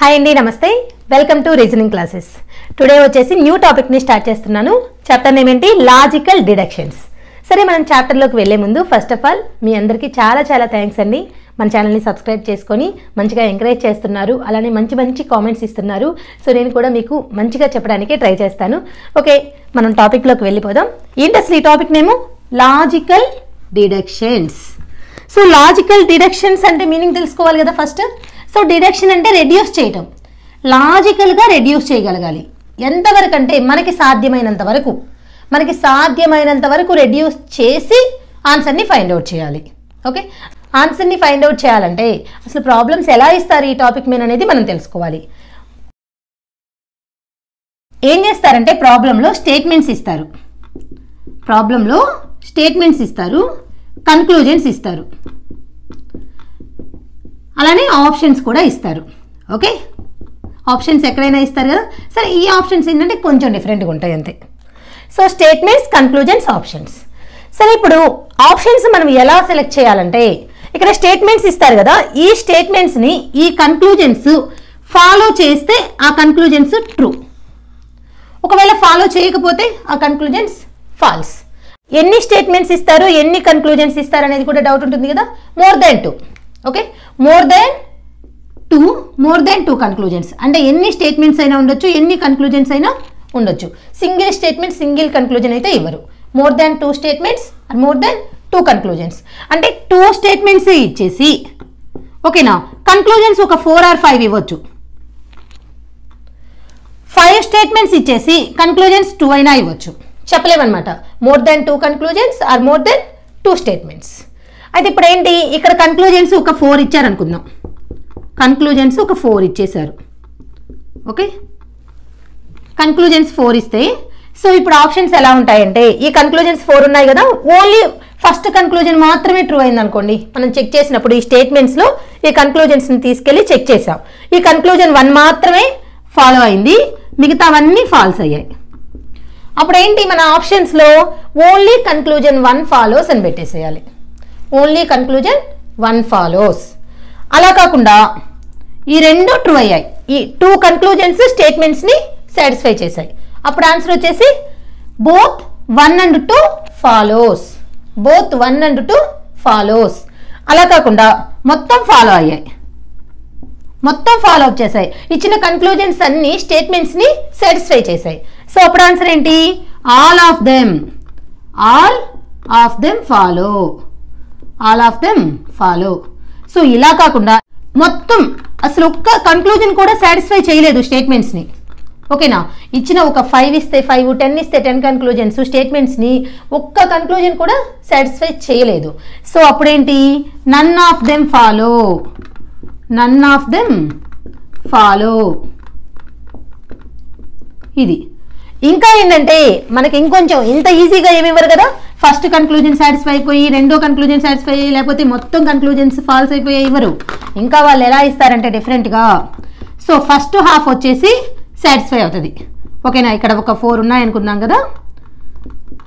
Hi అండి, నమస్తే. Welcome to reasoning classes. Today వచ్చేసి న్యూ టాపిక్ని స్టార్ట్ చేస్తున్నాను. చాప్టర్ నేమ్ ఏంటి? Logical deductions. సరే, మనం చాప్టర్లోకి వెళ్ళే ముందు ఫస్ట్ ఆఫ్ ఆల్ మీ అందరికీ చాలా చాలా థ్యాంక్స్ అండి. మన ఛానల్ని సబ్స్క్రైబ్ చేసుకొని మంచిగా ఎంకరేజ్ చేస్తున్నారు, అలానే మంచి మంచి కామెంట్స్ ఇస్తున్నారు. సో నేను కూడా మీకు మంచిగా చెప్పడానికి ట్రై చేస్తాను. ఓకే, మనం టాపిక్లోకి వెళ్ళిపోదాం. ఏంటి అసలు ఈ topic name? Logical deductions. So logical deductions అంటే మీనింగ్ తెలుసుకోవాలి కదా ఫస్ట్. సో డిడక్షన్ అంటే రెడ్యూస్ చేయటం, లాజికల్గా రెడ్యూస్ చేయగలగాలి. ఎంతవరకు అంటే మనకి సాధ్యమైనంత వరకు రెడ్యూస్ చేసి ఆన్సర్ని ఫైండ్ అవుట్ చేయాలి. ఓకే, ఆన్సర్ని ఫైండ్ అవుట్ చేయాలంటే అసలు ప్రాబ్లమ్స్ ఎలా ఇస్తారు ఈ టాపిక్ మీద అనేది మనం తెలుసుకోవాలి. ఏం చేస్తారంటే ప్రాబ్లంలో స్టేట్మెంట్స్ ఇస్తారు, కన్క్లూజన్స్ ఇస్తారు, అలానే ఆప్షన్స్ కూడా ఇస్తారు. ఓకే, ఆప్షన్స్ ఎక్కడైనా ఇస్తారు కదా. సరే, ఈ ఆప్షన్స్ ఏంటంటే కొంచెం డిఫరెంట్గా ఉంటాయి అంతే. So statements, conclusions, options. సరే, ఇప్పుడు ఆప్షన్స్ మనం ఎలా సెలెక్ట్ చేయాలంటే ఇక్కడ స్టేట్మెంట్స్ ఇస్తారు కదా, ఈ స్టేట్మెంట్స్ని ఈ కన్క్లూజన్స్ ఫాలో చేస్తే ఆ కన్క్లూజన్స్ ట్రూ, ఒకవేళ ఫాలో చేయకపోతే ఆ కన్క్లూజన్స్ ఫాల్స్. ఎన్ని స్టేట్మెంట్స్ ఇస్తారు, ఎన్ని కన్క్లూజన్స్ ఇస్తారు అనేది కూడా డౌట్ ఉంటుంది కదా. More than 2. Okay, more than two conclusions అంటే ఎన్ని స్టేట్మెంట్స్ అయినా ఉండొచ్చు, ఎన్ని కన్క్లూజన్స్ అయినా ఉండొచ్చు. సింగిల్ స్టేట్మెంట్, సింగిల్ కన్క్లూజన్ అయితే ఇవ్వరు. More than 2 statements and more than 2 conclusions అంటే 2 స్టేట్మెంట్స్ ఇచ్చేసి, ఓకేనా, కన్క్లూజన్స్ ఒక 4 or 5 ఇవ్వచ్చు. 5 స్టేట్మెంట్స్ ఇచ్చేసి కన్క్లూజన్స్ 2 అయినా ఇవ్వచ్చు, చెప్పలేమన్నమాట. More than 2 conclusions or more than 2 statements. అయితే ఇప్పుడు ఏంటి, ఇక్కడ కన్క్లూజన్స్ ఒక 4 ఇచ్చారనుకుందాం. కన్క్లూజన్స్ ఒక 4 ఇచ్చేశారు. ఓకే, కన్క్లూజన్స్ 4 ఇస్తే సో ఇప్పుడు ఆప్షన్స్ ఎలా ఉంటాయంటే, ఈ కన్క్లూజన్స్ 4 ఉన్నాయి కదా, ఓన్లీ ఫస్ట్ కన్క్లూజన్ మాత్రమే ట్రూ అయింది అనుకోండి. మనం చెక్ చేసినప్పుడు ఈ స్టేట్మెంట్స్లో ఈ కన్క్లూజన్స్ని తీసుకెళ్ళి చెక్ చేసాం. ఈ కన్క్లూజన్ 1 మాత్రమే ఫాలో అయింది, మిగతావన్నీ ఫాల్స్ అయ్యాయి. అప్పుడు ఏంటి, మన ఆప్షన్స్లో ఓన్లీ కన్క్లూజన్ 1 ఫాలోస్ అని పెట్టేసేయాలి. Only conclusion 1 follows. అలా కాకుండా ఈ 2 ట్రూ అయ్యాయి, ఈ 2 కన్క్లూజన్స్ స్టేట్మెంట్స్ని సాటిస్ఫై చేశాయి. అప్పుడు ఆన్సర్ వచ్చేసి both 1 and 2 follows. Both 1 and 2 follows. అలా కాకుండా మొత్తం ఫాలో అయ్యాయి, మొత్తం ఫాలో అప్ చేశాయి. ఇచ్చిన కన్క్లూజన్స్ అన్ని స్టేట్మెంట్స్ని సాటిస్ఫై చేశాయి. సో అప్పుడు ఆన్సర్ ఏంటి? All of them follow. So ఇలా కాకుండా మొత్తం అసలు ఒక్క కన్క్లూజన్ కూడా సాటిస్ఫై చేయలేదు స్టేట్మెంట్స్ని. ఓకేనా, ఇచ్చిన ఒక 5 ఇస్తే 5, 10 ఇస్తే 10 కన్క్లూజన్స్ స్టేట్మెంట్స్ని ఒక్క కన్క్లూజన్ కూడా సాటిస్ఫై చేయలేదు. సో అప్పుడేంటి, నన్ ఆఫ్ దెమ్ ఫాలో. ఇది ఇంకా ఏంటంటే మనకి ఇంకొంచెం ఇంత ఈజీగా ఏమివ్వరు కదా. ఫస్ట్ కన్క్లూజన్ సాటిస్ఫై అయిపోయి, రెండో కన్క్లూజన్ సాటిస్ఫై అయ్యి, లేకపోతే మొత్తం కన్క్లూజన్స్ ఫాల్స్ అయిపోయి ఇవ్వరు. ఇంకా వాళ్ళు ఎలా ఇస్తారంటే డిఫరెంట్గా. సో ఫస్ట్ హాఫ్ వచ్చేసి సాటిస్ఫై అవుతుంది. ఓకేనా, ఇక్కడ ఒక 4 ఉన్నాయనుకున్నాం కదా,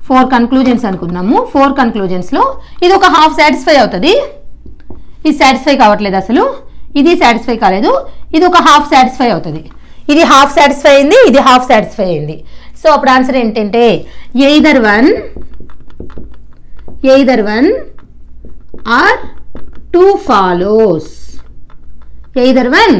4 కన్క్లూజన్స్ అనుకున్నాము. 4 కన్క్లూజన్స్లో ఇది ఒక హాఫ్ సాటిస్ఫై అవుతుంది. ఇది సాటిస్ఫై కావట్లేదు అసలు, ఇది సాటిస్ఫై కాలేదు, ఇది ఒక హాఫ్ సాటిస్ఫై అవుతుంది. ఇది హాఫ్ సాటిస్ఫై అయింది, ఇది హాఫ్ సాటిస్ఫై అయింది. సో అప్పుడు ఆన్సర్ ఏంటంటే either one or 2 follows. Either 1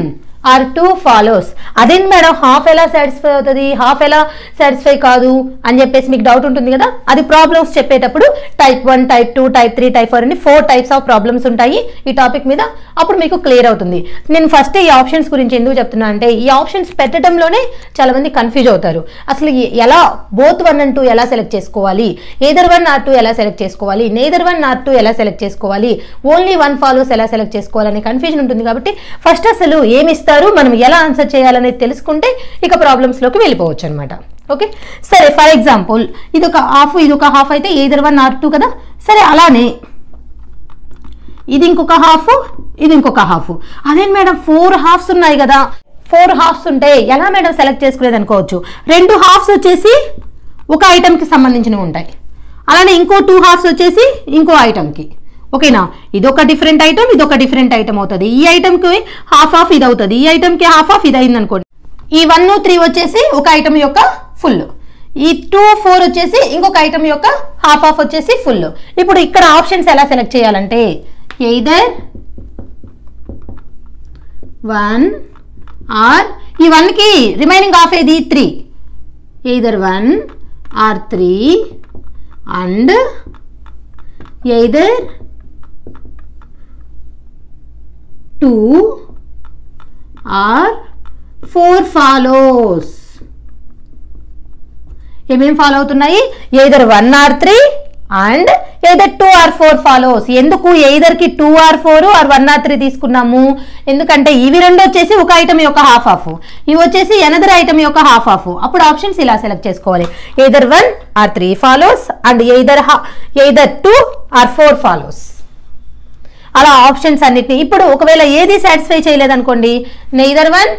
or 2 follows. అదేంటి మేడం, హాఫ్ ఎలా సాటిస్ఫై అవుతుంది, హాఫ్ ఎలా సాటిస్ఫై కాదు అని చెప్పేసి మీకు డౌట్ ఉంటుంది కదా. అది ప్రాబ్లమ్స్ చెప్పేటప్పుడు టైప్ 1, టైప్ 2, టైప్ 3, టైప్ 4 అని 4 టైప్స్ ఆఫ్ ప్రాబ్లమ్స్ ఉంటాయి ఈ టాపిక్ మీద. అప్పుడు మీకు క్లియర్ అవుతుంది. నేను ఫస్ట్ ఈ ఆప్షన్స్ గురించి ఎందుకు చెప్తున్నా అంటే, ఈ ఆప్షన్స్ పెట్టడంలోనే చాలా మంది కన్ఫ్యూజ్ అవుతారు. అసలు ఎలా బోత్ 1 and 2 ఎలా సెలెక్ట్ చేసుకోవాలి, ఎయిదర్ 1 or 2 ఎలా సెలెక్ట్ చేసుకోవాలి, నెయిదర్ 1 or 2 ఎలా సెలెక్ట్ చేసుకోవాలి, ఓన్లీ 1 ఫాలోస్ ఎలా సెలెక్ట్ చేసుకోవాలనే కన్ఫ్యూజన్ ఉంటుంది. కాబట్టి ఫస్ట్ అసలు ఏమి ఇస్తారు, మనం ఎలా ఆన్సర్ చేయాలనేది తెలుసుకుంటే ఇక ప్రాబ్లమ్స్ లోకి వెళ్ళిపోవచ్చు అనమాట. ఓకే, సరే, ఫర్ ఎగ్జాంపుల్ ఇది ఒక హాఫ్ అయితే ఎయిదర్ 1 or 2 కదా. సరే, అలానే ఇది ఇంకొక హాఫ్, ఇది ఇంకొక హాఫ్. అదే మేడం 4 హాఫ్స్ ఉన్నాయి కదా, 4 హాఫ్స్ ఉంటే ఎలా మేడం సెలెక్ట్ చేసుకునేది అనుకోవచ్చు. 2 హాఫ్స్ వచ్చేసి ఒక ఐటమ్కి సంబంధించినవి ఉంటాయి, అలానే ఇంకో 2 హాఫ్స్ వచ్చేసి ఇంకో ఐటమ్కి. ఓకేనా, ఇదొక డిఫరెంట్ ఐటమ్, ఇదొక డిఫరెంట్ ఐటమ్ అవుతుంది. ఈ ఐటమ్కి హాఫ్ ఆఫ్ ఇది అవుతుంది, ఈ ఐటమ్కి హాఫ్ ఆఫ్ ఇది అయింది అనుకోండి. ఈ 1, 3 వచ్చేసి ఒక ఐటమ్ యొక్క ఫుల్, ఈ 2, 4 వచ్చేసి ఇంకొక ఐటమ్ యొక్క హాఫ్ ఆఫ్ వచ్చేసి ఫుల్. ఇప్పుడు ఇక్కడ ఆప్షన్స్ ఎలా సెలెక్ట్ చేయాలంటే ఎయిదర్ 1 ఆర్ ఈ 1కి రిమైనింగ్ హాఫ్ ఏది 3, either 1 or 3 and either 2 or 4 follows. ఏమేమి ఫాలో అవుతున్నాయి? Either 1 or 3 and either 2 or 4 follows. ఎందుకు ఎయిదర్కి 2 ఆర్ 4 ఆర్ 1 ఆర్ 3 తీసుకున్నాము? ఎందుకంటే ఇవి రెండు వచ్చేసి ఒక ఐటమ్ యొక్క హాఫ్ ఆఫ్, ఇవి వచ్చేసి అనదర్ ఐటమ్ యొక్క హాఫ్ ఆఫ్. అప్పుడు ఆప్షన్స్ ఇలా సెలెక్ట్ చేసుకోవాలి, either 1 or 3 follows and either 2 or 4 follows. అలా ఆప్షన్స్ అన్నిటిని ఇప్పుడు ఒకవేళ ఏది సాటిస్ఫై చేయలేదనుకోండి, నెయిదర్ 1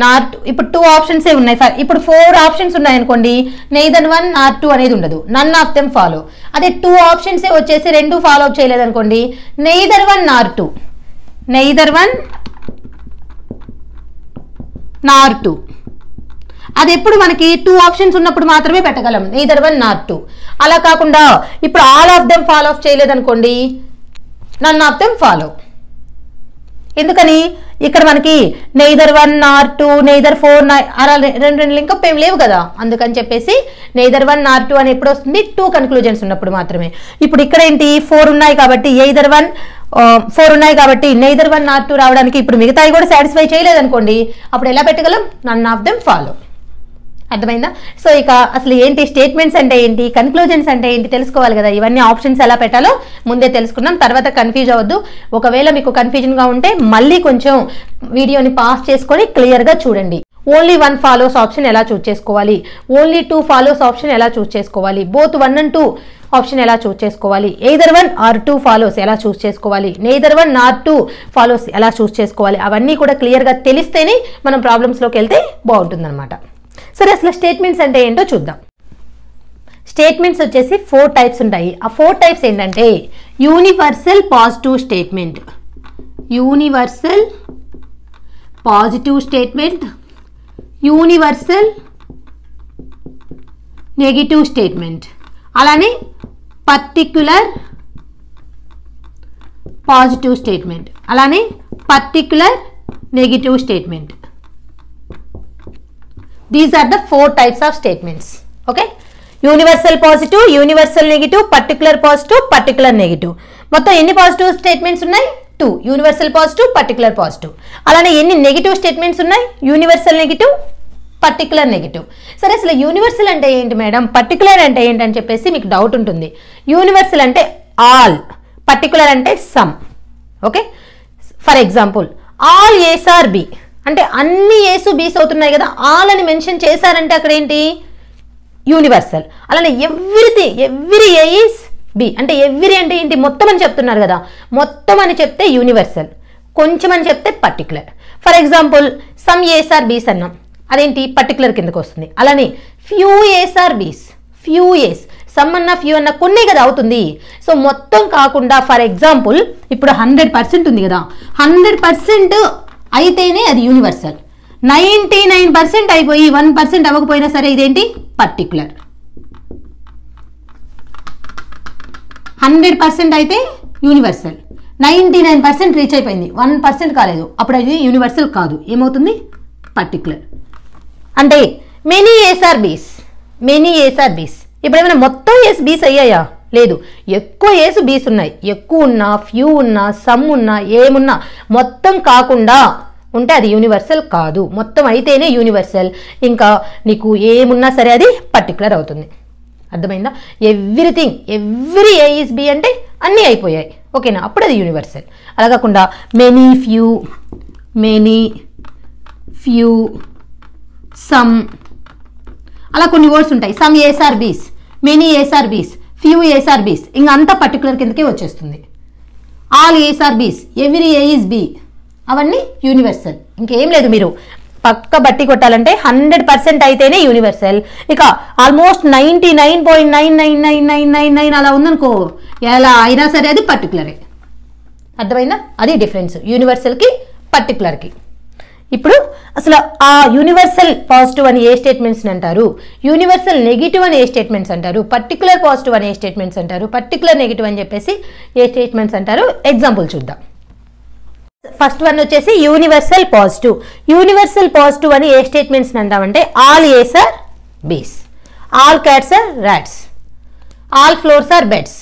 నార్ 2. ఇప్పుడు 2 ఆప్షన్సే ఉన్నాయి, ఇప్పుడు 4 ఆప్షన్స్ ఉన్నాయనుకోండి, నెయిదర్ 1 నార్ 2 అనేది ఉండదు, నన్ ఆఫ్ దెమ్ ఫాలో. అదే 2 ఆప్షన్సే వచ్చేసి 2 ఫాలో అప్ చేయలేదనుకోండి, నెయిదర్ 1 నార్ 2, నెయిదర్ 1 నార్ 2. అది ఎప్పుడు మనకి 2 ఆప్షన్స్ ఉన్నప్పుడు మాత్రమే పెట్టగలం, నెయిదర్ 1 నార్ 2. అలా కాకుండా ఇప్పుడు all of them follow up చేయలేదనుకోండి, నన్ ఆఫ్ దెమ్ ఫాలో. ఎందుకని ఇక్కడ మనకి నెయిదర్ 1 నార్ 2, నెయిదర్ 4 అలా రెండు లింకప్ ఏం లేవు కదా, అందుకని చెప్పేసి నెయిదర్ 1 నార్ 2 అని ఎప్పుడు వస్తుంది? 2 కన్క్లూజన్స్ ఉన్నప్పుడు మాత్రమే. ఇప్పుడు ఇక్కడ ఏంటి 4 ఉన్నాయి కాబట్టి ఎయిదర్ 1 4 ఉన్నాయి కాబట్టి నెయిదర్ 1 నార్ 2 రావడానికి ఇప్పుడు మిగతాయి కూడా సాటిస్ఫై చేయలేదనుకోండి, అప్పుడు ఎలా పెట్టగలం? None of them follow. అర్థమైందా? సో ఇక అసలు ఏంటి స్టేట్మెంట్స్ అంటే ఏంటి, కన్క్లూజన్స్ అంటే ఏంటి తెలుసుకోవాలి కదా. ఇవన్నీ ఆప్షన్స్ ఎలా పెట్టాలో ముందే తెలుసుకున్నాం, తర్వాత కన్ఫ్యూజ్ అవ్వద్దు. ఒకవేళ మీకు కన్ఫ్యూజన్గా ఉంటే మళ్ళీ కొంచెం వీడియోని పాస్ చేసుకొని క్లియర్గా చూడండి. ఓన్లీ 1 ఫాలోస్ ఆప్షన్ ఎలా చూస్ చేసుకోవాలి, ఓన్లీ 2 ఫాలోస్ ఆప్షన్ ఎలా చూస్ చేసుకోవాలి, బోత్ 1 and 2 ఆప్షన్ ఎలా చూస్ చేసుకోవాలి, ఎయిదర్ 1 ఆర్ 2 ఫాలోస్ ఎలా చూస్ చేసుకోవాలి, నెయిదర్ 1 నార్ 2 ఫాలోస్ ఎలా చూస్ చేసుకోవాలి, అవన్నీ కూడా క్లియర్గా తెలిస్తేనే మనం ప్రాబ్లమ్స్లోకి వెళ్తే బాగుంటుందన్నమాట. సరే, అసలు స్టేట్మెంట్స్ అంటే ఏంటో చూద్దాం. స్టేట్మెంట్స్ వచ్చేసి 4 టైప్స్ ఉంటాయి. ఆ 4 టైప్స్ ఏంటంటే universal positive statement, universal positive statement, universal negative statement, అలానే పర్టిక్యులర్ పాజిటివ్ స్టేట్మెంట్, అలానే particular negative statement. These are the 4 types of statements. Okay, universal positive, universal negative, particular positive, particular negative. మొత్తం ఎన్ని positive statements ఉన్నాయి? 2. Universal positive, particular positive. అలానే ఎన్ని negative statements ఉన్నాయి? Universal negative, particular negative. సరే, అసలు universal అంటే ఏంటి మేడం, పర్టికులర్ అంటే ఏంటని చెప్పేసి మీకు డౌట్ ఉంటుంది. యూనివర్సల్ అంటే ఆల్, పర్టికులర్ అంటే some. Okay, for example all A's are B అంటే అన్ని ఏసు బీస్ అవుతున్నాయి కదా, ఆల్ అని మెన్షన్ చేశారంటే అక్కడ ఏంటి? యూనివర్సల్. అలానే ఎవ్రీ ఏ ఈస్ బి అంటే ఎవ్రీ అంటే ఏంటి? మొత్తం అని చెప్తున్నారు కదా, మొత్తం అని చెప్తే యూనివర్సల్, కొంచెం అని చెప్తే particular. For example some ace are B's అన్నాం, అదేంటి? పర్టికులర్ కిందకు వస్తుంది. అలానే few A's are B's, few A's, some అన్న ఫ్యూ అన్న కొన్ని కదా అవుతుంది. సో మొత్తం కాకుండా ఫర్ ఎగ్జాంపుల్ ఇప్పుడు 100% ఉంది కదా, 100% అయితేనే అది యూనివర్సల్. 99% అయిపోయి 1% అవ్వకపోయినా సరే ఇదేంటి? పర్టికులర్. 100% అయితే యూనివర్సల్, 99% రీచ్ అయిపోయింది, 1% కాలేదు, అప్పుడు అది యూనివర్సల్ కాదు, ఏమవుతుంది? పర్టికులర్. అంటే మెనీ ఏస్ ఆర్ బీస్, మెనీ ఏస్ ఆర్ బీస్. ఇప్పుడు ఏమైనా మొత్తం ఏస్ బీస్ అయ్యాయా? లేదు, ఎక్కువ ఏసు బీస్ ఉన్నాయి. ఎక్కువ ఉన్నా, ఫ్యూ ఉన్నా, సమ్ ఉన్నా, ఏమున్నా మొత్తం కాకుండా ఉంటే అది యూనివర్సల్ కాదు, మొత్తం అయితేనే యూనివర్సల్. ఇంకా నీకు ఏమున్నా సరే అది పర్టికులర్ అవుతుంది. అర్థమైందా? Everything, every A is B అంటే అన్నీ అయిపోయాయి, ఓకేనా, అప్పుడు అది యూనివర్సల్. అలా కాకుండా మెనీ ఫ్యూ సమ్ అలా కొన్ని వర్డ్స్ ఉంటాయి. సమ్ ఏస్ ఆర్ బీస్, many ace are B's, few A's are బీస్, ఇంకా అంతా పర్టికులర్ కిందకే వచ్చేస్తుంది. ఆల్ ఏస్ ఆర్ బీస్, ఎవ్రీ ఏ ఈస్ బి, అవన్నీ యూనివర్సల్. ఇంకేం లేదు, మీరు పక్క బట్టి కొట్టాలంటే 100% అయితేనే యూనివర్సల్. ఇక ఆల్మోస్ట్ 99.99999 అలా ఉందనుకో, ఎలా అయినా సరే అది పర్టికులరే. అర్థమైందా? అది డిఫరెన్స్ యూనివర్సల్కి పర్టికులర్కి. ఇప్పుడు అసలు ఆ యూనివర్సల్ పాజిటివ్ అని ఏ స్టేట్మెంట్స్ అంటారు, యూనివర్సల్ నెగిటివ్ అని ఏ స్టేట్మెంట్స్ అంటారు, పర్టికులర్ పాజిటివ్ అని ఏ స్టేట్మెంట్స్ అంటారు, పర్టికులర్ నెగిటివ్ అని చెప్పేసి ఏ స్టేట్మెంట్స్ అంటారు ఎగ్జాంపుల్ చూద్దాం. ఫస్ట్ వన్ వచ్చేసి యూనివర్సల్ పాజిటివ్. యూనివర్సల్ పాజిటివ్ అని ఏ స్టేట్మెంట్స్ అంటామంటే all A's are B's, all cats are rats, all floors are beds,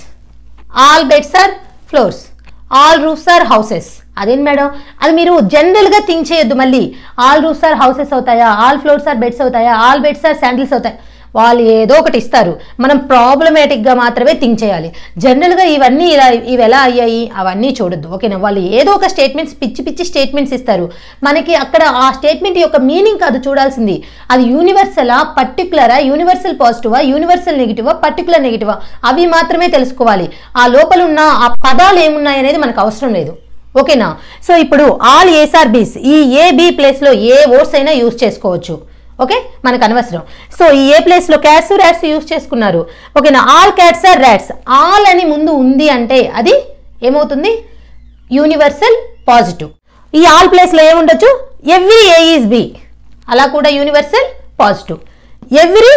all beds are floors, all roofs are houses. అదేంటి madam, అది మీరు జనరల్గా think చేయొద్దు. మళ్ళీ ఆల్ రూఫ్స్ ఆర్ హౌసెస్ అవుతాయా, all floors are beds అవుతాయా, all beds are sandals అవుతాయి, వాళ్ళు ఏదో ఒకటి ఇస్తారు, మనం ప్రాబ్లమేటిక్గా మాత్రమే థింక్ చేయాలి. జనరల్గా ఇవన్నీ ఇవి ఎలా అయ్యాయి అవన్నీ చూడొద్దు, ఓకేనా? వాళ్ళు ఏదో ఒక స్టేట్మెంట్స్ పిచ్చి పిచ్చి స్టేట్మెంట్స్ ఇస్తారు, మనకి అక్కడ ఆ స్టేట్మెంట్ యొక్క మీనింగ్ కాదు చూడాల్సింది, అది యూనివర్సలా పర్టికులరా, యూనివర్సల్ పాజిటివా, యూనివర్సల్ నెగిటివా, పర్టికులర్ నెగిటివా, అవి మాత్రమే తెలుసుకోవాలి. ఆ లోపల ఉన్న ఆ పదాలు ఏమున్నాయి అనేది మనకు అవసరం లేదు, ఓకేనా? సో ఇప్పుడు ఆల్ ఏస్ ఆర్ బీస్, ఈ ఏ బి ప్లేస్లో ఏ వర్డ్స్ అయినా యూజ్ చేసుకోవచ్చు, ఓకే, మనకు అనవసరం. సో ఈ ఏ ప్లేస్లో క్యాట్స్ ర్యాట్స్ యూజ్ చేసుకున్నారు, ఓకేనా? All cats are rats, all అని ముందు ఉంది అంటే అది ఏమవుతుంది, యూనివర్సల్ పాజిటివ్. ఈ ఆల్ ప్లేస్లో ఏముండొచ్చు, ఎవ్రీ ఏ ఈజ్ బి, అలా కూడా universal positive. Every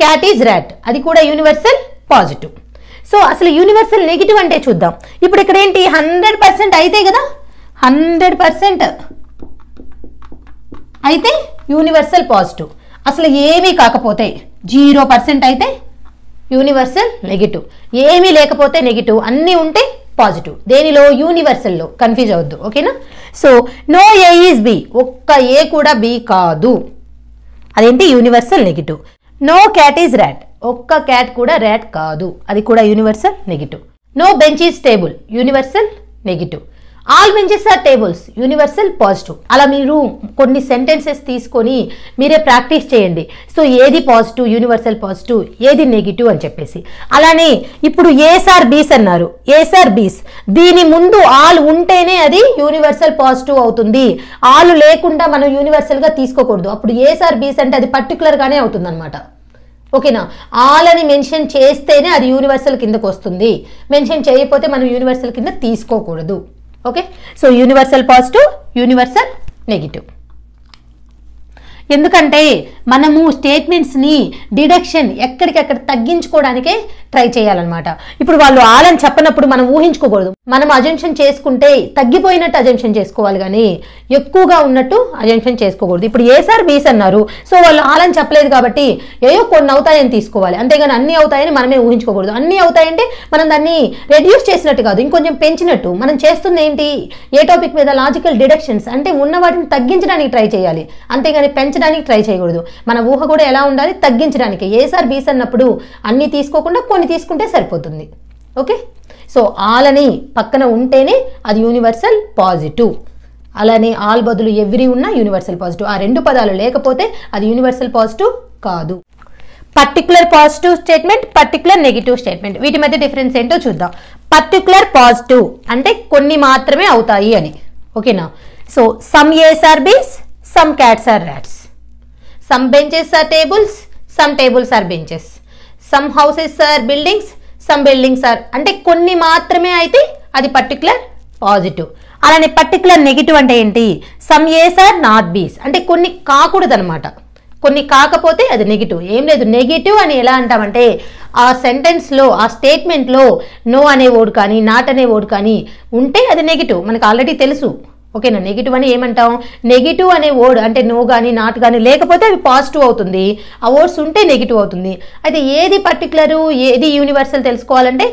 cat is rat, అది కూడా యూనివర్సల్ పాజిటివ్. సో అసలు యూనివర్సల్ నెగిటివ్ అంటే చూద్దాం. ఇప్పుడు ఇక్కడ ఏంటి 100% అయితే కదా, 100% అయితే యూనివర్సల్ పాజిటివ్. అసలు ఏమీ కాకపోతే 0% అయితే యూనివర్సల్ నెగిటివ్, ఏమీ లేకపోతే నెగిటివ్, అన్నీ ఉంటే పాజిటివ్. దేనిలో, యూనివర్సల్లో, కన్ఫ్యూజ్ అవద్దు, ఓకేనా? So no A is B, ఒక్క ఏ కూడా బి కాదు, అదేంటి universal negative. No cat is rat, ఒక్క క్యాట్ కూడా ర్యాట్ కాదు, అది కూడా universal negative. No bench is table, universal negative. All benches are tables, universal positive. అలా మీరు కొన్ని సెంటెన్సెస్ తీసుకొని మీరే ప్రాక్టీస్ చేయండి. సో ఏది పాజిటివ్, యూనివర్సల్ పాజిటివ్, ఏది నెగిటివ్ అని చెప్పేసి. అలానే ఇప్పుడు ఏస్ ఆర్ బీస్ అన్నారు, ఏస్ ఆర్ బీస్, దీని ముందు ఆల్ ఉంటేనే అది యూనివర్సల్ పాజిటివ్ అవుతుంది, ఆల్ లేకుండా మనం యూనివర్సల్గా తీసుకోకూడదు. అప్పుడు ఏస్ ఆర్ బీస్ అంటే అది పర్టికులర్గానే అవుతుంది అనమాట, ఓకేనా? ఆల్ అని మెన్షన్ చేస్తేనే అది యూనివర్సల్ కిందకు వస్తుంది, మెన్షన్ చేయకపోతే మనం యూనివర్సల్ కింద తీసుకోకూడదు, okay? So universal positive, universal negative. ఎందుకంటే మనము స్టేట్మెంట్స్ని డిడక్షన్ ఎక్కడికక్కడ తగ్గించుకోవడానికే ట్రై చేయాలన్నమాట. ఇప్పుడు వాళ్ళు ఆలని చెప్పనప్పుడు మనం ఊహించుకోకూడదు, మనం అజంప్షన్ చేసుకుంటే తగ్గిపోయినట్టు అజంప్షన్ చేసుకోవాలి, కానీ ఎక్కువగా ఉన్నట్టు అజంప్షన్ చేసుకోకూడదు. ఇప్పుడు ఏసార్ బీస్ అన్నారు, సో వాళ్ళు ఆలని చెప్పలేదు కాబట్టి ఏయో కొన్ని అవుతాయని తీసుకోవాలి, అంతేగాని అన్నీ అవుతాయని మనమే ఊహించుకోకూడదు. అన్నీ అవుతాయంటే మనం దాన్ని రెడ్యూస్ చేసినట్టు కాదు, ఇంకొంచెం పెంచినట్టు. మనం చేస్తుంది ఏంటి, ఏ టాపిక్ మీద లాజికల్ డిడక్షన్స్, అంటే ఉన్న వాటిని తగ్గించడానికి ట్రై చేయాలి, అంతేగాని పెంచడానికి ట్రై చేయకూడదు. మన ఊహ కూడా ఎలా ఉండాలి, తగ్గించడానికి. ఏసార్ బీస్ అన్నప్పుడు అన్నీ తీసుకోకుండా కొన్ని తీసుకుంటే సరిపోతుంది, ఓకే? సో ఆల్ అని పక్కన ఉంటేనే అది యూనివర్సల్ పాజిటివ్, అలానే ఆల్ బదులు ఎవ్రీ ఉన్నా యూనివర్సల్ పాజిటివ్. ఆ రెండు పదాలు లేకపోతే అది యూనివర్సల్ పాజిటివ్ కాదు. Particular positive statement, particular negative statement, వీటి మధ్య డిఫరెన్స్ ఏంటో చూద్దాం. పర్టికులర్ పాజిటివ్ అంటే కొన్ని మాత్రమే అవుతాయి అని, ఓకేనా? So some ace are B's, some cats are rats, some benches are tables, some tables are benches, some houses are buildings, some buildings are, అంటే కొన్ని మాత్రమే అయితే అది పర్టికులర్ పాజిటివ్. అలానే పర్టికులర్ నెగిటివ్ అంటే ఏంటి, సమ్ ఏస్ ఆర్ నాట్ బీస్, అంటే కొన్ని కాకూడదు అనమాట, కొన్ని కాకపోతే అది నెగిటివ్. ఏం లేదు, నెగిటివ్ అని ఎలా అంటామంటే ఆ సెంటెన్స్లో, ఆ స్టేట్మెంట్లో నో అనే వర్డ్ కానీ నాట్ అనే వర్డ్ కానీ ఉంటే అది నెగిటివ్, మనకు ఆల్రెడీ తెలుసు, ఓకేనా? నెగిటివ్ అని ఏమంటాం, నెగిటివ్ అనే వర్డ్ అంటే నో కానీ నాట్ కానీ లేకపోతే అవి పాజిటివ్ అవుతుంది, ఆ వర్డ్స్ ఉంటే నెగిటివ్ అవుతుంది. అయితే ఏది పర్టికులరు, ఏది యూనివర్సల్ తెలుసుకోవాలంటే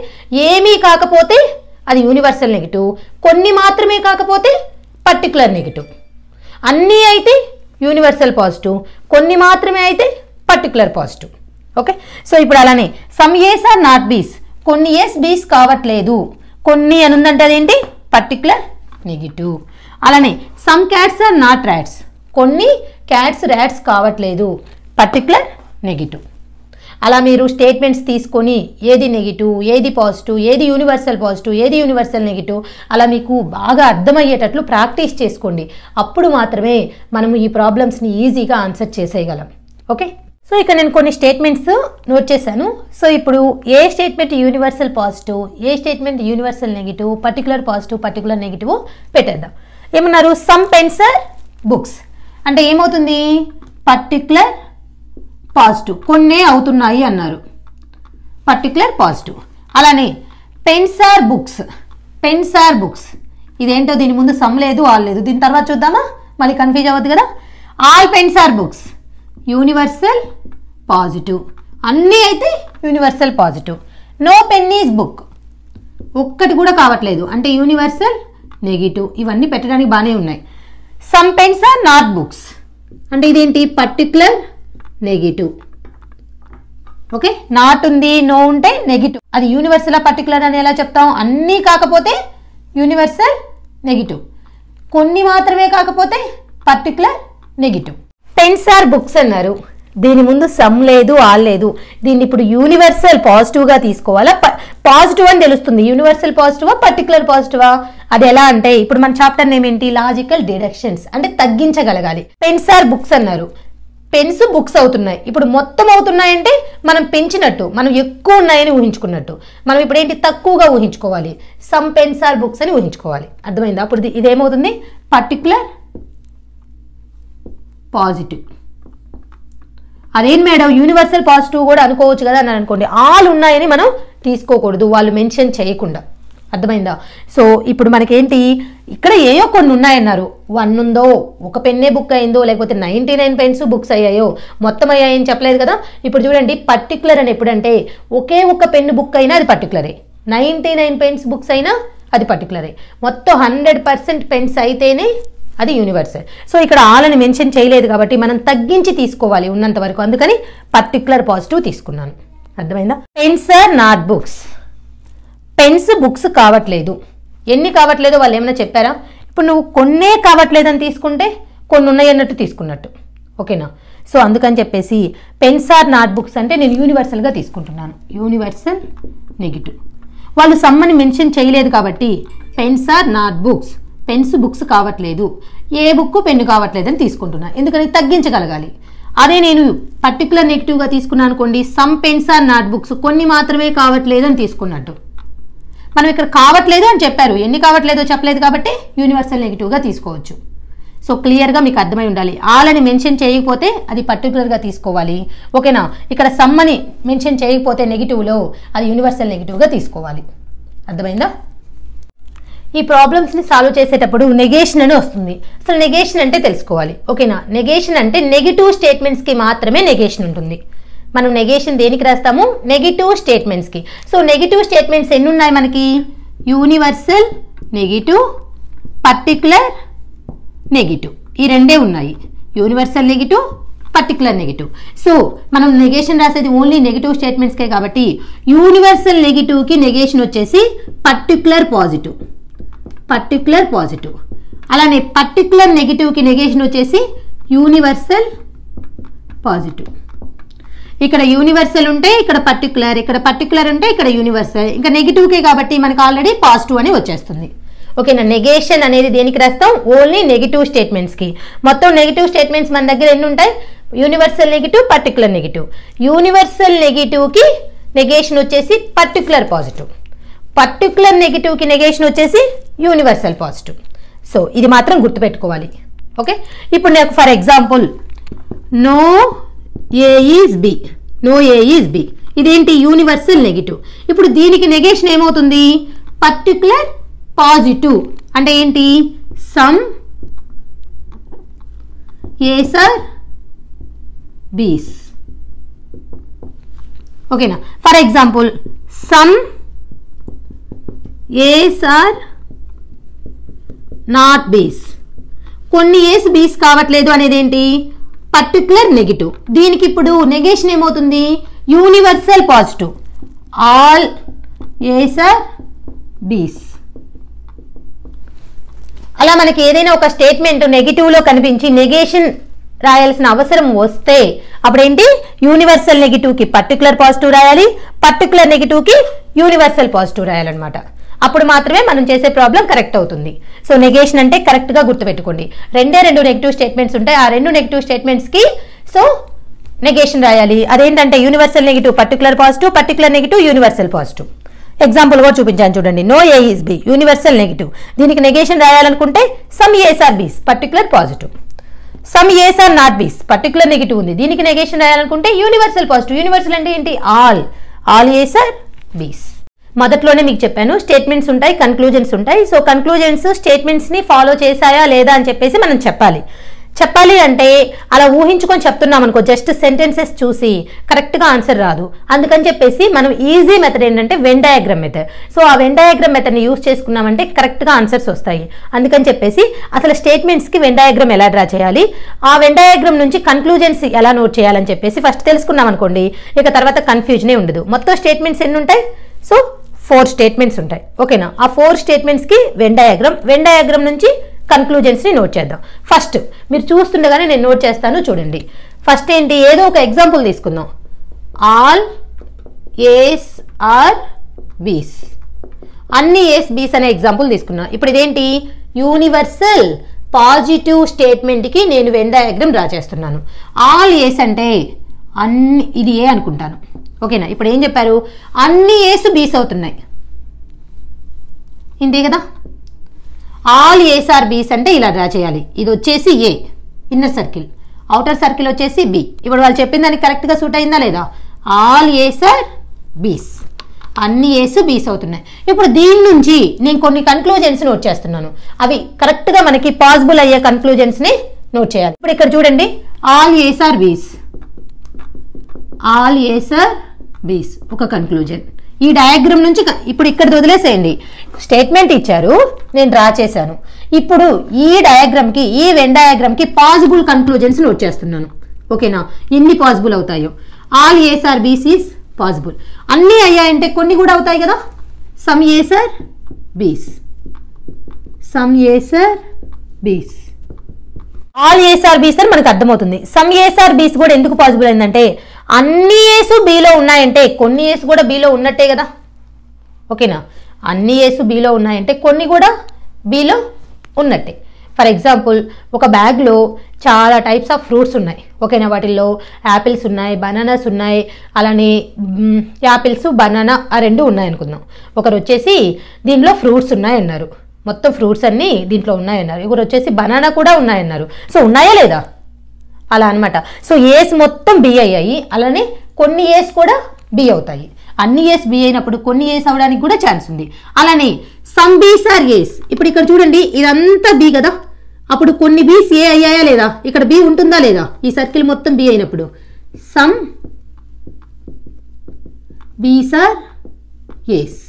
ఏమీ కాకపోతే అది యూనివర్సల్ నెగిటివ్, కొన్ని మాత్రమే కాకపోతే పర్టికులర్ నెగిటివ్, అన్నీ అయితే యూనివర్సల్ పాజిటివ్, కొన్ని మాత్రమే అయితే పర్టికులర్ పాజిటివ్, ఓకే? సో ఇప్పుడు అలానే some ace are not B's, కొన్ని ఏస్ బీస్ కావట్లేదు, కొన్ని అని ఉందంటే అదేంటి పర్టికులర్ నెగిటివ్. అలానే some cats are not rats, కొన్ని క్యాట్స్ ర్యాట్స్ కావట్లేదు, పర్టికులర్ నెగిటివ్. అలా మీరు స్టేట్మెంట్స్ తీసుకొని ఏది నెగిటివ్, ఏది పాజిటివ్, ఏది యూనివర్సల్ పాజిటివ్, ఏది యూనివర్సల్ నెగిటివ్, అలా మీకు బాగా అర్థమయ్యేటట్లు ప్రాక్టీస్ చేసుకోండి. అప్పుడు మాత్రమే మనము ఈ ప్రాబ్లమ్స్ని ఈజీగా ఆన్సర్ చేసేయగలం, ఓకే? సో ఇక్కడ నేను కొన్ని స్టేట్మెంట్స్ నోట్ చేశాను. సో ఇప్పుడు A statement universal positive, A statement universal negative, particular positive, particular negative పెట్టేద్దాం. ఏమన్నారు? సమ్ పెన్స్ ఆర్ బుక్స్ అంటే ఏమవుతుంది? పర్టికులర్ పాజిటివ్, కొన్నే అవుతున్నాయి అన్నారు, పర్టికులర్ పాజిటివ్. అలానే pens are books, pens are books ఇదేంటో దీని ముందు సమ్ లేదు, ఆల్ లేదు, దీని తర్వాత చూద్దామా, మళ్ళీ కన్ఫ్యూజ్ అవ్వద్దు కదా. All pens are books universal positive, అన్నీ అయితే universal positive. No pen is book, ఒక్కటి కూడా కావట్లేదు అంటే యూనివర్సల్ నెగిటివ్. ఇవన్నీ పెట్టడానికి బాగానే ఉన్నాయి. Some pens are not books అంటే ఇదేంటి? Particular negative. ఓకే, నాట్ ఉంది, నో ఉంటే నెగిటివ్. అది యూనివర్సల్ పర్టికులర్ అని ఎలా చెప్తాం? అన్నీ కాకపోతే యూనివర్సల్ నెగిటివ్, కొన్ని మాత్రమే కాకపోతే particular negative. Pens are books అన్నారు, దీని ముందు సమ్ లేదు, ఆల్ లేదు. దీన్ని ఇప్పుడు యూనివర్సల్ పాజిటివ్గా తీసుకోవాలా? పాజిటివ్ అని తెలుస్తుంది. యూనివర్సల్ పాజిటివా, పర్టికులర్ పాజిటివా? అది ఎలా అంటే ఇప్పుడు మన చాప్టర్ నేమ్ ఏంటి? లాజికల్ డిడక్షన్స్, అంటే తగ్గించగలగాలి. పెన్స్ ఆర్ బుక్స్ అన్నారు, పెన్స్ బుక్స్ అవుతున్నాయి. ఇప్పుడు మొత్తం అవుతున్నాయంటే మనం పెంచినట్టు, మనం ఎక్కువ ఉన్నాయని ఊహించుకున్నట్టు. మనం ఇప్పుడు ఏంటి? తక్కువగా ఊహించుకోవాలి. సమ్ పెన్స్ ఆర్ బుక్స్ అని ఊహించుకోవాలి. అర్థమైందా? అప్పుడు ఇదేమవుతుంది? Particular positive. అదేం మేడం యూనివర్సల్ పాజిటివ్ కూడా అనుకోవచ్చు కదా అని అనుకోండి. ఆల్ ఉన్నాయని మనం తీసుకోకూడదు, వాళ్ళు మెన్షన్ చేయకుండా. అర్థమైందా? సో ఇప్పుడు మనకేంటి? ఇక్కడ ఏయో కొన్ని ఉన్నాయన్నారు. 1 ఉందో, ఒక పెన్నే బుక్ అయిందో, లేకపోతే 99 పెన్స్ బుక్స్ అయ్యాయో, మొత్తం అయ్యాయని చెప్పలేదు కదా. ఇప్పుడు చూడండి, పర్టికులర్ అని ఎప్పుడంటే ఒకే ఒక పెన్ను బుక్ అయినా అది పర్టికులరే, 99 పెన్స్ బుక్స్ అయినా అది పర్టికులరే, మొత్తం 100% పెన్స్ అయితేనే అది యూనివర్సల్. సో ఇక్కడ ఆల్ అని మెన్షన్ చేయలేదు కాబట్టి మనం తగ్గించి తీసుకోవాలి ఉన్నంత వరకు, అందుకని పర్టికులర్ పాజిటివ్ తీసుకున్నాను. అర్థమైందా? Pens are not books, pens books కావట్లేదు. ఎన్ని కావట్లేదో వాళ్ళు ఏమైనా చెప్పారా? ఇప్పుడు నువ్వు కొన్నే కావట్లేదని తీసుకుంటే కొన్ని ఉన్నాయి అన్నట్టు తీసుకున్నట్టు. ఓకేనా? సో అందుకని చెప్పేసి పెన్స్ ఆర్ నాట్ బుక్స్ అంటే నేను యూనివర్సల్గా తీసుకుంటున్నాను, యూనివర్సల్ నెగిటివ్. వాళ్ళు సమ్మని మెన్షన్ చేయలేదు కాబట్టి pens are not books, pens books కావట్లేదు, ఏ బుక్ పెన్ను కావట్లేదని తీసుకుంటున్నా, ఎందుకని తగ్గించగలగాలి. అదే నేను పర్టికులర్ నెగిటివ్గా తీసుకున్నాను అనుకోండి, some pens are not books, కొన్ని మాత్రమే కావట్లేదు అని తీసుకున్నట్టు. మనం ఇక్కడ కావట్లేదు అని చెప్పారు, ఎన్ని కావట్లేదో చెప్పలేదు కాబట్టి యూనివర్సల్ నెగిటివ్గా తీసుకోవచ్చు. సో క్లియర్గా మీకు అర్థమై ఉండాలి. ఆల్ అని మెన్షన్ చేయకపోతే అది పర్టికులర్గా తీసుకోవాలి. ఓకేనా? ఇక్కడ సమ్ అని మెన్షన్ చేయకపోతే నెగిటివ్లో అది యూనివర్సల్ నెగిటివ్గా తీసుకోవాలి. అర్థమైందా? ఈ ప్రాబ్లమ్స్ని సాల్వ్ చేసేటప్పుడు నెగేషన్ అని వస్తుంది. అసలు నెగేషన్ అంటే తెలుసుకోవాలి. ఓకేనా? నెగేషన్ అంటే నెగిటివ్ స్టేట్మెంట్స్కి మాత్రమే నెగేషన్ ఉంటుంది. మనం నెగేషన్ దేనికి రాస్తాము? నెగిటివ్ స్టేట్మెంట్స్కి. సో నెగిటివ్ స్టేట్మెంట్స్ ఎన్ని ఉన్నాయి మనకి? యూనివర్సల్ నెగిటివ్, పర్టికులర్ నెగిటివ్, ఈ రెండే ఉన్నాయి. Universal negative, particular negative. So మనం నెగేషన్ రాసేది ఓన్లీ నెగిటివ్ స్టేట్మెంట్స్కే కాబట్టి యూనివర్సల్ నెగిటివ్కి నెగేషన్ వచ్చేసి పర్టికులర్ పాజిటివ్, పర్టికులర్ పాజిటివ్. అలానే పర్టికులర్ నెగిటివ్కి నెగేషన్ వచ్చేసి యూనివర్సల్ పాజిటివ్. ఇక్కడ యూనివర్సల్ ఉంటే ఇక్కడ పర్టికులర్, ఇక్కడ పర్టికులర్ ఉంటే ఇక్కడ యూనివర్సల్, ఇంకా నెగిటివ్కే కాబట్టి మనకు ఆల్రెడీ పాజిటివ్ అని వచ్చేస్తుంది. ఓకేనా? నెగేషన్ అనేది దేనికి రాస్తాం? ఓన్లీ నెగిటివ్ స్టేట్మెంట్స్కి. మొత్తం నెగిటివ్ స్టేట్మెంట్స్ మన దగ్గర ఎన్ని ఉంటాయి? Universal negative, particular negative. Universal నెగిటివ్కి నెగేషన్ వచ్చేసి పర్టికులర్ పాజిటివ్, పర్టికులర్ నెగిటివ్కి నెగేషన్ వచ్చేసి యూనివర్సల్ పాజిటివ్. సో ఇది మాత్రం గుర్తుపెట్టుకోవాలి. ఓకే, ఇప్పుడు నాకు for example no A is B, no A is B, ఇదేంటి? Universal negative. ఇప్పుడు దీనికి నెగేషన్ ఏమవుతుంది? Particular positive. అంటే ఏంటి? Some ace are Bs. ఓకేనా? For example some ace are not B's. కొన్ని ఏస్ బీస్ కావట్లేదు అనేది ఏంటి? Particular negative. దీనికి ఇప్పుడు నెగేషన్ ఏమవుతుంది? Universal positive, all A's are B's. అలా మనకి ఏదైనా ఒక స్టేట్మెంట్ నెగిటివ్లో కనిపించి నెగేషన్ రాయాల్సిన అవసరం వస్తే అప్పుడేంటి? యూనివర్సల్ నెగిటివ్కి పర్టికులర్ పాజిటివ్ రాయాలి, పర్టికులర్ నెగిటివ్కి యూనివర్సల్ పాజిటివ్ రాయాలన్నమాట. అప్పుడు మాత్రమే మనం చేసే ప్రాబ్లం కరెక్ట్ అవుతుంది. సో నెగేషన్ అంటే కరెక్ట్గా గుర్తుపెట్టుకోండి. రెండే రెండు నెగిటివ్ స్టేట్మెంట్స్ ఉంటాయి. ఆ రెండు నెగిటివ్ స్టేట్మెంట్స్కి సో నెగేషన్ రాయాలి. అదేంటంటే universal negative particular positive, particular negative universal positive. Example కూడా చూపించాను చూడండి. No A is B universal negative, దీనికి నెగేషన్ రాయాలనుకుంటే some ace are B's particular positive, some ace are not B's particular negative ఉంది, దీనికి negation రాయాలనుకుంటే యూనివర్సల్ పాజిటివ్. యూనివర్సల్ అంటే ఏంటి? ఆల్ ఏస్ ఆర్ బీస్. మొదట్లోనే మీకు చెప్పాను స్టేట్మెంట్స్ ఉంటాయి, కన్క్లూజన్స్ ఉంటాయి. సో కన్క్లూజన్స్ స్టేట్మెంట్స్ ని ఫాలో చేశాయా లేదా అని చెప్పేసి మనం చెప్పాలి అంటే అలా ఊహించుకొని చెప్తున్నాం అనుకో, జస్ట్ సెంటెన్సెస్ చూసి కరెక్ట్గా ఆన్సర్ రాదు. అందుకని చెప్పేసి మనం ఈజీ మెథడ్ ఏంటంటే వెన్ డయాగ్రామ్ మెథడ్. సో ఆ వెన్ డయాగ్రామ్ మెథడ్ని యూజ్ చేసుకున్నామంటే కరెక్ట్గా ఆన్సర్స్ వస్తాయి. అందుకని చెప్పేసి అసలు స్టేట్మెంట్స్కి వెన్ డయాగ్రామ్ ఎలా డ్రా చేయాలి, ఆ వెన్ డయాగ్రామ్ నుంచి కన్క్లూజన్స్ ఎలా నోట్ చేయాలని చెప్పేసి ఫస్ట్ తెలుసుకున్నాం అనుకోండి, ఇక తర్వాత కన్ఫ్యూజనే ఉండదు. మొత్తం స్టేట్మెంట్స్ ఎన్ని ఉంటాయి? సో 4 స్టేట్మెంట్స్ ఉంటాయి. ఓకేనా? ఆ 4 స్టేట్మెంట్స్కి వెన్ డయాగ్రామ్ నుంచి కన్క్లూజన్స్ని నోట్ చేద్దాం. ఫస్ట్ మీరు చూస్తుండగానే నేను నోట్ చేస్తాను చూడండి. ఫస్ట్ ఏంటి? ఏదో ఒక ఎగ్జాంపుల్ తీసుకుందాం. ఆల్ ఏస్ ఆర్ బీస్, అన్ని ఏస్ బీస్ అనే ఎగ్జాంపుల్ తీసుకున్నా. ఇప్పుడు ఇదేంటి? యూనివర్సల్ పాజిటివ్ స్టేట్మెంట్కి నేను వెన్ డయాగ్రామ్ డ్రా చేస్తున్నాను. ఆల్ ఏస్ అంటే అన్ని, ఇది ఏ అనుకుంటాను. ఓకేనా? ఇప్పుడు ఏం చెప్పారు? అన్ని ఏస్ బీస్ అవుతున్నాయి, ఇంతే కదా. ఆల్ ఏస్ ఆర్ బీస్ అంటే ఇలా డ్రా చేయాలి. ఇది వచ్చేసి ఏ ఇన్నర్ సర్కిల్, అవుటర్ సర్కిల్ వచ్చేసి బి. ఇప్పుడు వాళ్ళు చెప్పిన దానికి కరెక్ట్గా సూట్ అయిందా లేదా? ఆల్ ఏస్ ఆర్ బీస్, అన్ని ఏస్ బీస్ అవుతున్నాయి. ఇప్పుడు దీని నుంచి నేను కొన్ని కన్క్లూజన్స్ నోట్ చేస్తున్నాను. అవి కరెక్ట్గా మనకి పాసిబుల్ అయ్యే కన్క్లూజన్స్ని నోట్ చేయాలి. ఇప్పుడు ఇక్కడ చూడండి, all A's are B's, all A's are బీస్ ఒక కన్క్లూజన్. ఈ డయాగ్రామ్ నుంచి ఇప్పుడు ఇక్కడ వదిలేసేయండి. స్టేట్మెంట్ ఇచ్చారు, నేను డ్రా చేశాను. ఇప్పుడు ఈ డయాగ్రామ్కి, ఈ వెన్ డయాగ్రామ్కి పాసిబుల్ కన్క్లూజన్స్ నోట్ చేస్తున్నాను. ఓకేనా? ఎన్ని పాసిబుల్ అవుతాయో. ఆల్ ఏస్ ఆర్ బీస్ ఈస్ పాసిబుల్. అన్నీ అయ్యాయంటే కొన్ని కూడా అవుతాయి కదా. Some ace are B's, some ace are B's, all A's are బీస్ అని మనకు అర్థమవుతుంది. సమ్ ఏస్ ఆర్ బీస్ కూడా ఎందుకు పాసిబుల్ అయిందంటే అన్ని ఏసు బీలో ఉన్నాయంటే కొన్ని ఏసు కూడా బీలో ఉన్నట్టే కదా. ఓకేనా? అన్ని ఏసు బీలో ఉన్నాయంటే కొన్ని కూడా బీలో ఉన్నట్టే. ఫర్ ఎగ్జాంపుల్, ఒక బ్యాగ్లో చాలా టైప్స్ ఆఫ్ ఫ్రూట్స్ ఉన్నాయి. ఓకేనా? వాటిల్లో యాపిల్స్ ఉన్నాయి, బనానాస్ ఉన్నాయి, అలానే యాపిల్స్ బనానా ఆ 2 ఉన్నాయి అనుకుందాం. ఒకరు వచ్చేసి దీనిలో ఫ్రూట్స్ ఉన్నాయన్నారు, మొత్తం ఫ్రూట్స్ అన్నీ దీంట్లో ఉన్నాయన్నారు. ఒకరు వచ్చేసి బనానా కూడా ఉన్నాయన్నారు. సో ఉన్నాయా లేదా? అలా అనమాట. సో ఏస్ మొత్తం బి అయ్యాయి, అలానే కొన్ని ఏస్ కూడా బి అవుతాయి. అన్ని ఏస్ బి అయినప్పుడు కొన్ని ఏస్ అవడానికి కూడా ఛాన్స్ ఉంది. అలానే సమ్ బీస్ ఆర్ ఏస్. ఇప్పుడు ఇక్కడ చూడండి, ఇదంతా బి కదా. అప్పుడు కొన్ని బీస్ ఏ అయ్యాయా లేదా? ఇక్కడ బి ఉంటుందా లేదా? ఈ సర్కిల్ మొత్తం బి అయినప్పుడు some Bs are ace,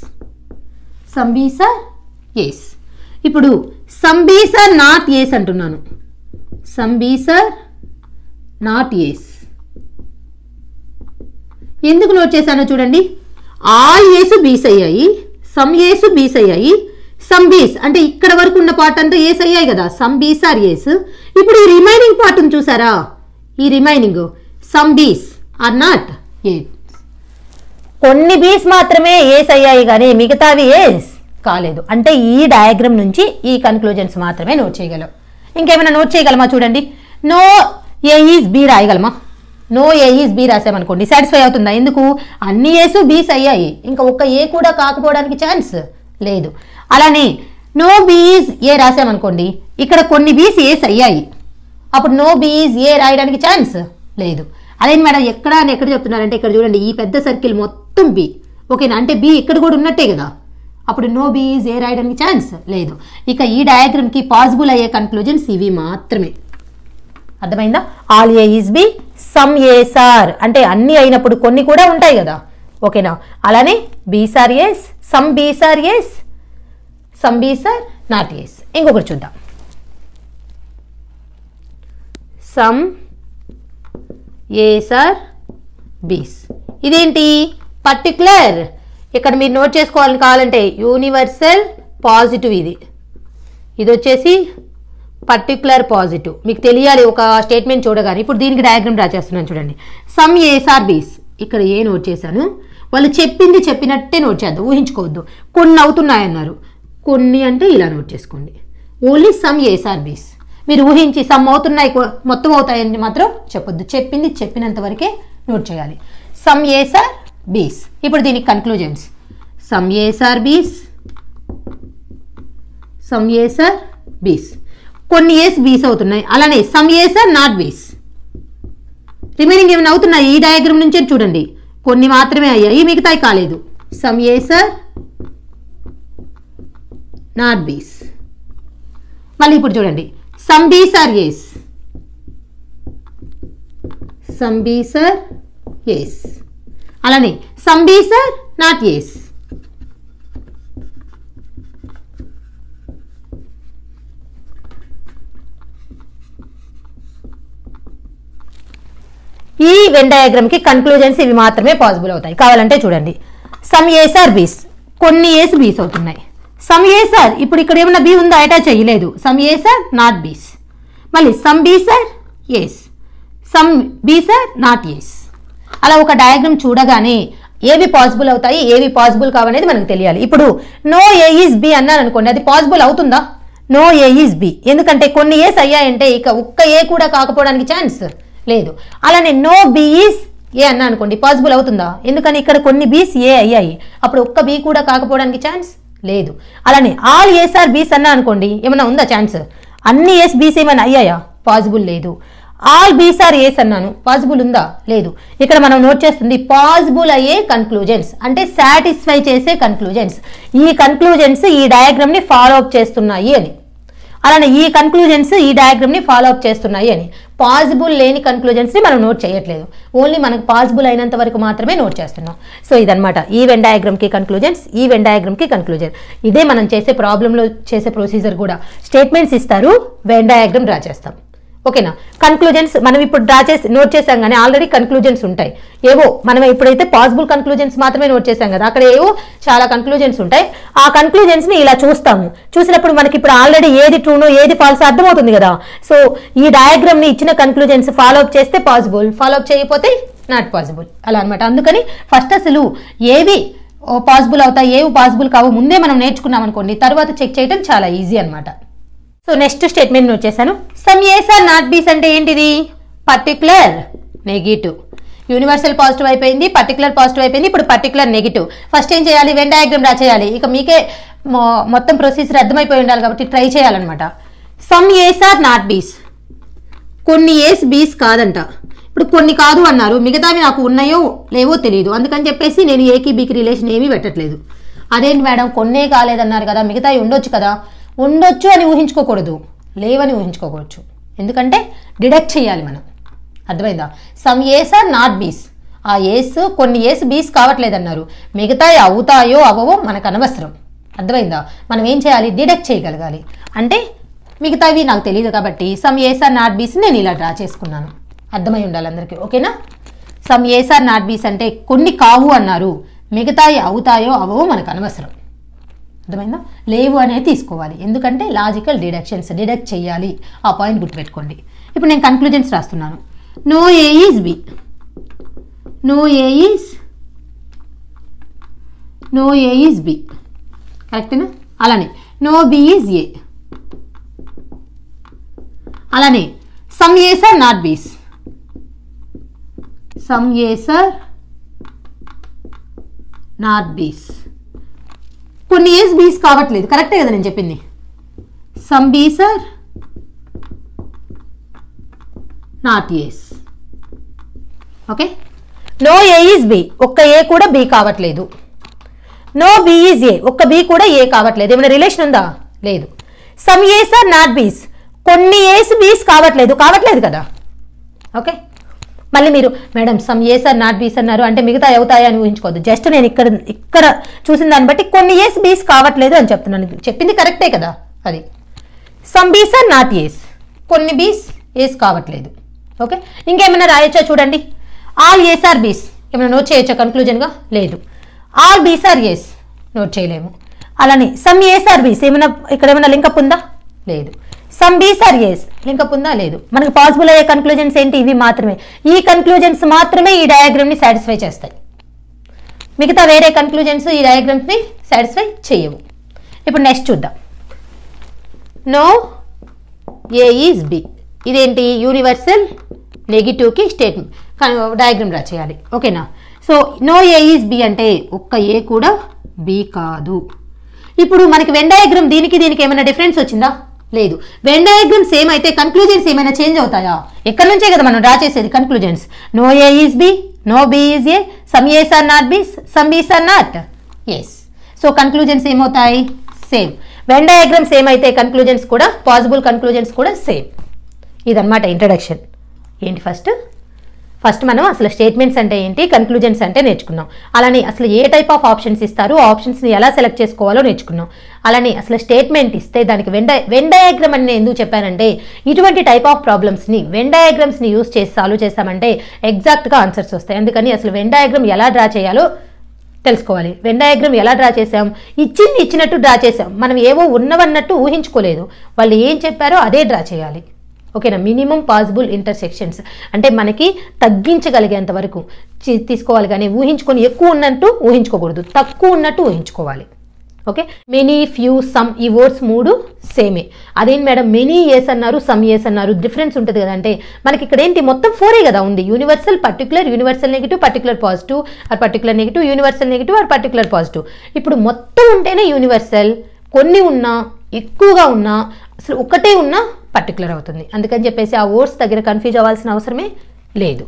some Bs are ఏస్. ఇప్పుడు సమ్ బీస్ ఆర్ నాట్ ఏస్ అంటున్నాను. సమ్ బీస్ ఆర్ నాట్ ఏస్. ఎందుకు నోట్ చేశానో చూడండి. ఆల్ ఏసు బీస్ అయ్యాయి, సమ్ ఏసు బీస్ అయ్యాయి, సమ్ బీస్ అంటే ఇక్కడ వరకు ఉన్న పార్ట్ అంతా ఏస్ అయ్యాయి కదా. సమ్ బీస్ ఆర్ ఏస్. ఇప్పుడు ఈ రిమైనింగ్ పార్ట్ చూసారా? ఈ రిమైనింగ్ సమ్ బీస్ ఆర్ నాట్ ఏస్. కొన్ని బీస్ మాత్రమే ఏస్ అయ్యాయి కానీ మిగతావి ఏస్ కాలేదు. అంటే ఈ డయాగ్రామ్ నుంచి ఈ కన్క్లూజన్స్ మాత్రమే నోట్ చేయగలం. ఇంకేమైనా నోట్ చేయగలమా చూడండి. నో ఏ ఈజ్ బి రాయగలమా? నో ఏ ఈజ్ బి రాసామనుకోండి, సాటిస్ఫై అవుతుందా? ఎందుకు? అన్ని ఏసు బీస్ అయ్యాయి, ఇంకా ఒక్క ఏ కూడా కాకపోవడానికి ఛాన్స్ లేదు. అలానే నో బి ఈజ్ ఏ రాసామనుకోండి, ఇక్కడ కొన్ని బీస్ ఏస్ అయ్యాయి, అప్పుడు నో బి ఈజ్ ఏ రాయడానికి ఛాన్స్ లేదు. అదే మేడం ఎక్కడ చెప్తున్నారంటే ఇక్కడ చూడండి, ఈ పెద్ద సర్కిల్ మొత్తం బి. ఓకేనా? అంటే బి ఇక్కడ కూడా ఉన్నట్టే కదా. అప్పుడు నో బి ఈజ్ ఏ రాయడానికి ఛాన్స్ లేదు. ఇక ఈ డయాగ్రామ్కి పాసిబుల్ అయ్యే కన్క్లూజన్స్ ఇవి మాత్రమే. అర్థమైందా? All A is B, some ace are అంటే అన్ని అయినప్పుడు కొన్ని కూడా ఉంటాయి కదా. ఓకేనా? అలానే Bs are ace, some Bs are ace, some బీస్ ఆర్ నాట్ ఏస్. ఇంకొకటి చూద్దాం. సమ్ ఏస్ ఆర్ బీస్. ఇదేంటి? పర్టికులర్. ఇక్కడ మీరు నోట్ చేసుకోవాలని కావాలంటే యూనివర్సల్ పాజిటివ్, ఇది వచ్చేసి పర్టికులర్ పాజిటివ్. మీకు తెలియాలి ఒక స్టేట్మెంట్ చూడగానే. ఇప్పుడు దీనికి డయాగ్రామ్ డ్రా చేస్తున్నాను చూడండి. సమ్ ఏస్ ఆర్ బీస్. ఇక్కడ ఏ నోట్ చేశాను, వాళ్ళు చెప్పింది చెప్పినట్టే నోట్ చేద్దాం, ఊహించుకోవద్దు. కొన్ని అవుతున్నాయన్నారు, కొన్ని అంటే ఇలా నోట్ చేసుకోండి. ఓన్లీ సమ్ ఏస్ ఆర్ బీస్. మీరు ఊహించి సమ్ అవుతున్నాయి మొత్తం అవుతాయని మాత్రం చెప్పొద్దు. చెప్పింది చెప్పినంత వరకే నోట్ చేయాలి. సమ్ ఏస్ ఆర్ బీస్. ఇప్పుడు దీనికి conclusions. Some ace are B's, some ace are బీస్. కొన్ని ఏస్ బీస్ అవుతున్నాయి. అలానే సమ్ ఏస్ ఆర్ నాట్ బీస్. రిమైనింగ్ ఏమైనా అవుతున్నాయి ఈ డయాగ్రామ్ నుంచే చూడండి. కొన్ని మాత్రమే అయ్యాయి, మిగతాయి కాలేదు. సమ్ ఏస్ ఆర్ నాట్ బీస్. మళ్ళీ ఇప్పుడు చూడండి, some Bs are ace, some Bs are ఏస్. అలానే సమ్ బీస్ ఆర్ నాట్ ఏస్. ఈ వెన్ డయాగ్రామ్ కి కన్క్లూజన్స్ ఇవి మాత్రమే పాసిబుల్ అవుతాయి. కావాలంటే చూడండి, సమ్ ఏస్ ఆర్ బీస్, కొన్ని ఏస్ బీస్ అవుతున్నాయి. సమ్ ఏస్ ఆర్, ఇప్పుడు ఇక్కడ ఏమన్నా బీ ఉందా, అటాచ్ చేయలేదు. సమ్ ఏస్ ఆర్ నాట్ బీస్. మళ్ళీ some Bs are ace, some బీస్ ఆర్ నాట్ ఏస్. అలా ఒక డయాగ్రామ్ చూడగానే ఏవి పాసిబుల్ అవుతాయి, ఏవి పాసిబుల్ కావనేది మనకు తెలియాలి. ఇప్పుడు నో ఏ ఈజ్ బి అన్నాను అనుకోండి, అది పాసిబుల్ అవుతుందా? No A is B. ఎందుకంటే కొన్ని ఏస్ అయ్యాయంటే ఇక ఒక్క ఏ కూడా కాకపోవడానికి ఛాన్స్ లేదు. అలానే నో బి ఈజ్ ఏ అన్నా అనుకోండి, పాసిబుల్ అవుతుందా? ఎందుకని ఇక్కడ కొన్ని బీస్ ఏ అయ్యాయి, అప్పుడు ఒక్క బి కూడా కాకపోవడానికి ఛాన్స్ లేదు. అలానే ఆల్ ఏస్ ఆర్ బీస్ అన్నా అనుకోండి, ఏమన్నా ఉందా ఛాన్స్? అన్ని ఏస్ బీస్ ఏమైనా అయ్యాయా? పాసిబుల్ లేదు. ఆల్ బీస్ ఆర్ ఏస్ అన్నాను, పాసిబుల్ ఉందా? లేదు. ఇక్కడ మనం నోట్ చేస్తుంది పాసిబుల్ అయ్యే కన్క్లూజన్స్, అంటే సాటిస్ఫై చేసే కన్క్లూజన్స్. ఈ కన్క్లూజన్స్ ఈ డయాగ్రామ్ ని ఫాలో అప్ చేస్తున్నాయి అని. అలానే ఈ కన్క్లూజన్స్ ఈ డయాగ్రామ్ ని ఫాలో అప్ చేస్తున్నాయి అని. పాసిబుల్ లేని కన్క్లూజన్స్ ని మనం నోట్ చేయట్లేదు, ఓన్లీ మనకు పాసిబుల్ అయినంత వరకు మాత్రమే నోట్ చేస్తున్నాం. సో ఇదనమాట ఈ వెన్ డయాగ్రామ్ కి కన్క్లూజన్స్, ఈ వెన్ డయాగ్రామ్ కి కన్క్లూజన్. ఇదే మనం చేసే ప్రాబ్లంలో చేసే ప్రొసీజర్ కూడా. స్టేట్మెంట్స్ ఇస్తారు, వెన్ డయాగ్రామ్ డ్రా చేస్తాం. ఓకేనా? కన్క్లూజన్స్ మనం ఇప్పుడు డ్రా చేసి నోట్ చేసాం, కానీ ఆల్రెడీ కన్క్లూజన్స్ ఉంటాయి ఏవో. మనం ఇప్పుడైతే పాసిబుల్ కన్క్లూజన్స్ మాత్రమే నోట్ చేసాం కదా, అక్కడ ఏవో చాలా కన్క్లూజన్స్ ఉంటాయి. ఆ కన్క్లూజన్స్ ని ఇలా చూస్తాము. చూసినప్పుడు మనకి ఇప్పుడు ఆల్రెడీ ఏది ట్రూనో ఏది ఫాల్స్ అర్థమవుతుంది కదా. సో ఈ డయాగ్రామ్ ని ఇచ్చిన కన్క్లూజన్స్ ఫాలో అప్ చేస్తే పాసిబుల్, ఫాలో అప్ చేయకపోతే నాట్ పాసిబుల్, అలా అనమాట. అందుకని ఫస్ట్ అసలు ఏవి పాసిబుల్ అవుతాయి, ఏవి పాసిబుల్ కావు ముందే మనం నేర్చుకున్నాం అనుకోండి, తర్వాత చెక్ చేయడం చాలా ఈజీ అనమాట. సో నెక్స్ట్ స్టేట్మెంట్ నోట్ చేశాను. సమ్ ఏస్ ఆర్ నాట్ బీస్ అంటే ఏంటిది? Particular negative. యూనివర్సల్ పాజిటివ్ అయిపోయింది, పర్టికులర్ పాజిటివ్ అయిపోయింది, ఇప్పుడు పర్టికులర్ నెగిటివ్. ఫస్ట్ ఏం చేయాలి? వెన్ డయాగ్రామ్ డ్రా చేయాలి. ఇక మీకే మొత్తం ప్రొసీజర్ అర్థమైపోయి ఉండాలి కాబట్టి ట్రై చేయాలన్నమాట. Some ace are not B's, కొన్ని ఏస్ బీస్ కాదంట. ఇప్పుడు కొన్ని కాదు అన్నారు, మిగతావి నాకు ఉన్నాయో లేవో తెలియదు, అందుకని చెప్పేసి నేను ఏకి బీకి రిలేషన్ ఏమీ పెట్టట్లేదు. అదేంటి మేడం కొన్నే కాలేదన్నారు కదా, మిగతావి ఉండొచ్చు కదా. ఉండొచ్చు అని ఊహించుకోకూడదు, లేవని ఊహించుకోకూడదు. ఎందుకంటే డిడక్ట్ చేయాలి మనం, అర్థమైందా? సమ్ ఏస్ ఆర్ నాట్ బీస్, ఆ ఏస్ కొన్ని ఏస్ బీస్ కావట్లేదన్నారు, మిగతాయి అవుతాయో అవవో మనకు అనవసరం, అర్థమైందా? మనం ఏం చేయాలి? డిడక్ట్ చేయగలగాలి. అంటే మిగతావి నాకు తెలియదు కాబట్టి సమ్ ఏస్ ఆర్ నాట్ బీస్ నేను ఇలా డ్రా చేసుకున్నాను, అర్థమై ఉండాలి అందరికీ. ఓకేనా? సమ్ ఏస్ ఆర్ నాట్ బీస్ అంటే కొన్ని కావు అన్నారు, మిగతాయి అవుతాయో అవవో మనకు అనవసరం, అర్థమైందా? లేవు అనేది తీసుకోవాలి, ఎందుకంటే లాజికల్ డిడక్షన్స్, డిడక్ట్ చేయాలి. ఆ పాయింట్ గుర్తుపెట్టుకోండి. ఇప్పుడు నేను కన్క్లూజన్స్ రాస్తున్నాను. No A is B, no A is B, కరెక్టేనా? అలానే నో బి ఈజ్ ఏ. అలానే some ace are not B's, some ace are not B's. కొన్ని ఏస్ బీస్ కావట్లేదు, కరెక్టే కదా నేను చెప్పింది. సమ్ బీస్ are not A's. Okay? No A is B, ఒక్క ఏ కూడా బి కావట్లేదు. నో బి ఈజ్ ఏ, ఒక్క బి కూడా ఏ కావట్లేదు. ఏమైనా రిలేషన్ ఉందా? లేదు. Some ace are not B's, కొన్ని ఏస్ బీస్ కావట్లేదు కదా. ఓకే? మళ్ళీ మీరు madam some ace are not B's అన్నారు అంటే మిగతా అవుతాయి అని ఊహించుకోవద్దు. జస్ట్ నేను ఇక్కడ చూసిన దాన్ని బట్టి కొన్ని ఏస్ బీస్ కావట్లేదు అని చెప్తున్నాను. చెప్పింది కరెక్టే కదా. అది సమ్ బీస్ ఆర్ నాట్ ఏస్, కొన్ని బీస్ ఏస్ కావట్లేదు. ఓకే? ఇంకేమైనా రాయొచ్చా చూడండి. ఆల్ ఏస్ ఆర్ బీస్, ఏమైనా నోట్ చేయొచ్చా కన్క్లూజన్గా? లేదు. All Bs are ace, note చేయలేము. అలానే సమ్ ఏస్ ఆర్ బీస్, ఏమైనా ఇక్కడ ఏమైనా లింకప్ ఉందా? లేదు. Some Bs are ace, link up ఉందా? లేదు. మనకు పాసిబుల్ అయ్యే కన్క్లూజన్స్ ఏంటి? ఇవి మాత్రమే. ఈ కన్క్లూజన్స్ మాత్రమే ఈ డయాగ్రామ్ ని సాటిస్ఫై చేస్తాయి, మిగతా వేరే కన్క్లూజన్స్ ఈ డయాగ్రామ్స్ ని సాటిస్ఫై చేయవు. ఇప్పుడు నెక్స్ట్ చూద్దాం. No A is B. ఇదేంటి యూనివర్సల్ నెగిటివ్కి స్టేట్మెంట్ డయాగ్రామ్ డ్రా చేయాలి. ఓకేనా? So no A is B అంటే ఒక్క ఏ కూడా బి కాదు. ఇప్పుడు మనకి వెన్ డయాగ్రామ్ దీనికి ఏమైనా డిఫరెన్స్ వచ్చిందా? లేదు. వెన్ డయాగ్రామ్ సేమ్ అయితే కన్క్లూజన్స్ ఏమైనా చేంజ్ అవుతాయా? ఎక్కడి నుంచే కదా మనం డ్రా చేసేది conclusions. No A is B, no B is A, some ace are not B, some బీస్ are not As. So conclusions ఏమవుతాయి? సేమ్. వెన్ డయాగ్రామ్ సేమ్ అయితే కన్క్లూజన్స్ కూడా, పాసిబుల్ కన్క్లూజన్స్ కూడా సేమ్. ఇదన్నమాట ఇంట్రడక్షన్. ఏంటి ఫస్ట్ మనం అసలు స్టేట్మెంట్స్ అంటే ఏంటి, కన్క్లూజన్స్ అంటే నేర్చుకున్నాం. అలానే అసలు ఏ టైప్ ఆఫ్ ఆప్షన్స్ ఇస్తారు, ఆప్షన్స్ని ఎలా సెలెక్ట్ చేసుకోవాలో నేర్చుకున్నాం. అలానే అసలు స్టేట్మెంట్ ఇస్తే దానికి వెన్ డయాగ్రామ్ అని నేను ఎందుకు చెప్పానంటే, ఇటువంటి టైప్ ఆఫ్ ప్రాబ్లమ్స్ని వెన్ డయాగ్రామ్స్ని యూస్ చేసి సాల్వ్ చేస్తామంటే ఎగ్జాక్ట్గా ఆన్సర్స్ వస్తాయి. అందుకని అసలు వెన్ డయాగ్రామ్ ఎలా డ్రా చేయాలో తెలుసుకోవాలి. వెన్ డయాగ్రామ్ ఎలా డ్రా చేసాం? ఇచ్చినట్టు డ్రా చేసాం. మనం ఏవో ఉన్నవన్నట్టు ఊహించుకోలేదు. వాళ్ళు ఏం చెప్పారో అదే డ్రా చేయాలి. ఓకేనా? మినిమం పాసిబుల్ ఇంటర్సెక్షన్స్ అంటే మనకి తగ్గించగలిగేంత వరకు తీసుకోవాలి, కానీ ఊహించుకొని ఎక్కువ ఉన్నట్టు ఊహించుకోకూడదు, తక్కువ ఉన్నట్టు ఊహించుకోవాలి. ఓకే? మెనీ, ఫ్యూ, సమ్ ఈ వర్డ్స్ మూడు సేమే. అదేంటి మేడం మెనీ ఏస్ అన్నారు, సమ్ ఏస్ అన్నారు, డిఫరెన్స్ ఉంటుంది కదా అంటే మనకి ఇక్కడ ఏంటి మొత్తం 4 కదా ఉంది. Universal, particular, universal negative, particular positive, or particular negative, universal negative, or particular positive. ఇప్పుడు మొత్తం ఉంటేనే యూనివర్సల్, కొన్ని ఉన్నా, ఎక్కువగా ఉన్నా, అసలు ఒకటే ఉన్నా పర్టికులర్ అవుతుంది. అందుకని చెప్పేసి ఆ వర్డ్స్ దగ్గర కన్ఫ్యూజ్ అవ్వాల్సిన అవసరమే లేదు.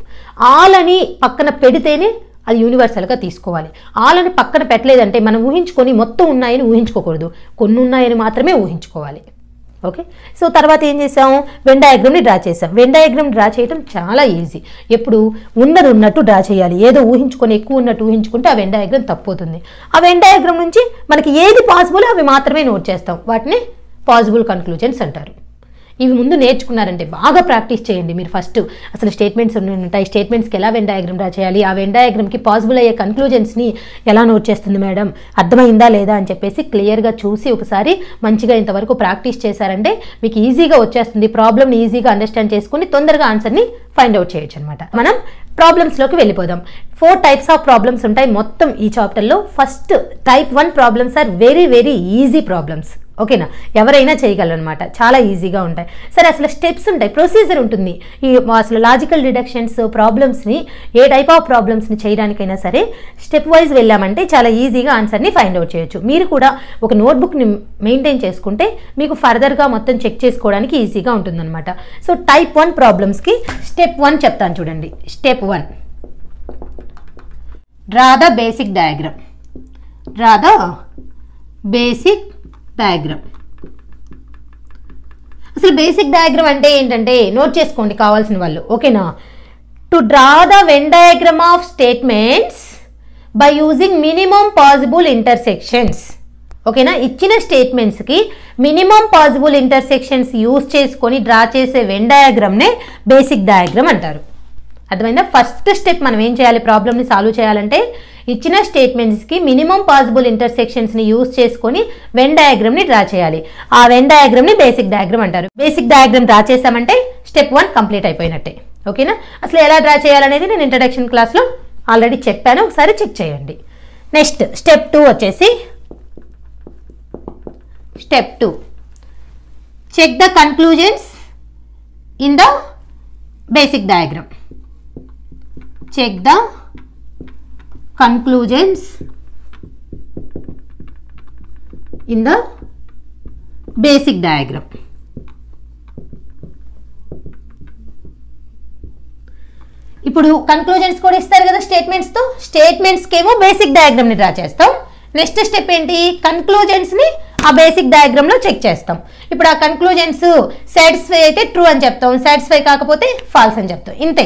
ఆల్ అని పక్కన పెడితేనే అది యూనివర్సల్గా తీసుకోవాలి. ఆల్ అని పక్కన పెట్టలేదంటే మనం ఊహించుకొని మొత్తం ఉన్నాయని ఊహించుకోకూడదు, కొన్ని ఉన్నాయని మాత్రమే ఊహించుకోవాలి. ఓకే? సో తర్వాత ఏం చేసాం? వెన్ డయాగ్రామ్ని డ్రా చేసాం. వెన్ డయాగ్రామ్ డ్రా చేయడం చాలా ఈజీ. ఎప్పుడు ఉన్నది ఉన్నట్టు డ్రా చేయాలి. ఏదో ఊహించుకొని ఎక్కువ ఉన్నట్టు ఊహించుకుంటే ఆ వెన్ డయాగ్రామ్ తప్పుతుంది. ఆ వెన్ డయాగ్రామ్ నుంచి మనకి ఏది పాసిబుల్ అవి మాత్రమే నోట్ చేస్తాం. వాటిని పాసిబుల్ కన్క్లూజన్స్ అంటారు. ఇవి ముందు నేర్చుకున్నారంటే బాగా ప్రాక్టీస్ చేయండి. మీరు ఫస్ట్ అసలు స్టేట్మెంట్స్ ఉంటాయి, స్టేట్మెంట్స్కి ఎలా వెన్ డయాగ్రామ్ డ్రా చేయాలి, ఆ వెన్ డయాగ్రామ్కి పాసిబుల్ అయ్యే కన్క్లూజన్స్ని ఎలా నోట్ చేస్తుంది మేడం, అర్థమైందా లేదా అని చెప్పేసి క్లియర్గా చూసి ఒకసారి మంచిగా ఇంతవరకు ప్రాక్టీస్ చేశారంటే మీకు ఈజీగా వచ్చేస్తుంది. ప్రాబ్లమ్ని ఈజీగా అండర్స్టాండ్ చేసుకుని తొందరగా ఆన్సర్ని ఫైండ్ అవుట్ చేయొచ్చు అనమాట. మనం ప్రాబ్లమ్స్లోకి వెళ్ళిపోదాం. 4 టైప్స్ ఆఫ్ ప్రాబ్లమ్స్ ఉంటాయి మొత్తం ఈ చాప్టర్లో. First type 1 problems are very very easy problems. ఓకేనా? ఎవరైనా చేయగలరనమాట, చాలా ఈజీగా ఉంటాయి. సరే అసలు స్టెప్స్ ఉంటాయి, ప్రొసీజర్ ఉంటుంది. ఈ అసలు లాజికల్ డిడక్షన్స్ ప్రాబ్లమ్స్ని ఏ టైప్ ఆఫ్ ప్రాబ్లమ్స్ని చేయడానికైనా సరే స్టెప్ వైజ్ వెళ్ళామంటే చాలా ఈజీగా ఆన్సర్ని ఫైండ్ అవుట్ చేయొచ్చు. మీరు కూడా ఒక నోట్బుక్ని మెయింటైన్ చేసుకుంటే మీకు ఫర్దర్గా మొత్తం చెక్ చేసుకోవడానికి ఈజీగా ఉంటుందన్నమాట. సో టైప్ 1 ప్రాబ్లమ్స్కి స్టెప్ 1 చెప్తాను చూడండి. Step 1, draw the basic diagram. Draw the basic diagram. అసలు బేసిక్ డయాగ్రామ్ అంటే ఏంటంటే నోట్ చేసుకోండి కావాల్సిన వాళ్ళు. ఓకేనా? To draw the Venn diagram of statements by using minimum possible intersections. ఓకేనా? ఇచ్చిన స్టేట్మెంట్స్కి మినిమం పాసిబుల్ ఇంటర్సెక్షన్స్ యూజ్ చేసుకొని డ్రా చేసే వెన్ డయాగ్రామ్నే బేసిక్ డయాగ్రామ్ అంటారు. అర్థమైందా? ఫస్ట్ స్టెప్ మనం ఏం చేయాలి, ప్రాబ్లమ్ని సాల్వ్ చేయాలంటే ఇచ్చిన స్టేట్మెంట్స్కి మినిమం పాసిబుల్ ఇంటర్సెక్షన్స్ని యూజ్ చేసుకొని వెన్ డయాగ్రామ్ని డ్రా చేయాలి. ఆ వెన్ డయాగ్రామ్ని బేసిక్ డయాగ్రామ్ అంటారు. బేసిక్ డయాగ్రామ్ డ్రా చేసామంటే స్టెప్ 1 కంప్లీట్ అయిపోయినట్టే. ఓకేనా? అసలు ఎలా డ్రా చేయాలనేది నేను ఇంట్రడక్షన్ క్లాస్లో ఆల్రెడీ చెప్పాను, ఒకసారి చెక్ చేయండి. నెక్స్ట్ స్టెప్ 2 వచ్చేసి step 2, check the conclusions in the basic diagram. Check the conclusions in the basic diagram. ఇప్పుడు కన్క్లూజన్స్ కూడా ఇస్తారు కదా స్టేట్మెంట్స్తో. స్టేట్మెంట్స్కి ఏమో బేసిక్ డయాగ్రామ్ని డ్రా చేస్తాం. నెక్స్ట్ స్టెప్ ఏంటి, కన్క్లూజన్స్ని ఆ బేసిక్ డయాగ్రామ్లో చెక్ చేస్తాం. ఇప్పుడు ఆ కన్క్లూజన్స్ సాటిస్ఫై అయితే ట్రూ అని చెప్తాం, సాటిస్ఫై కాకపోతే ఫాల్స్ అని చెప్తాం. ఇంతే.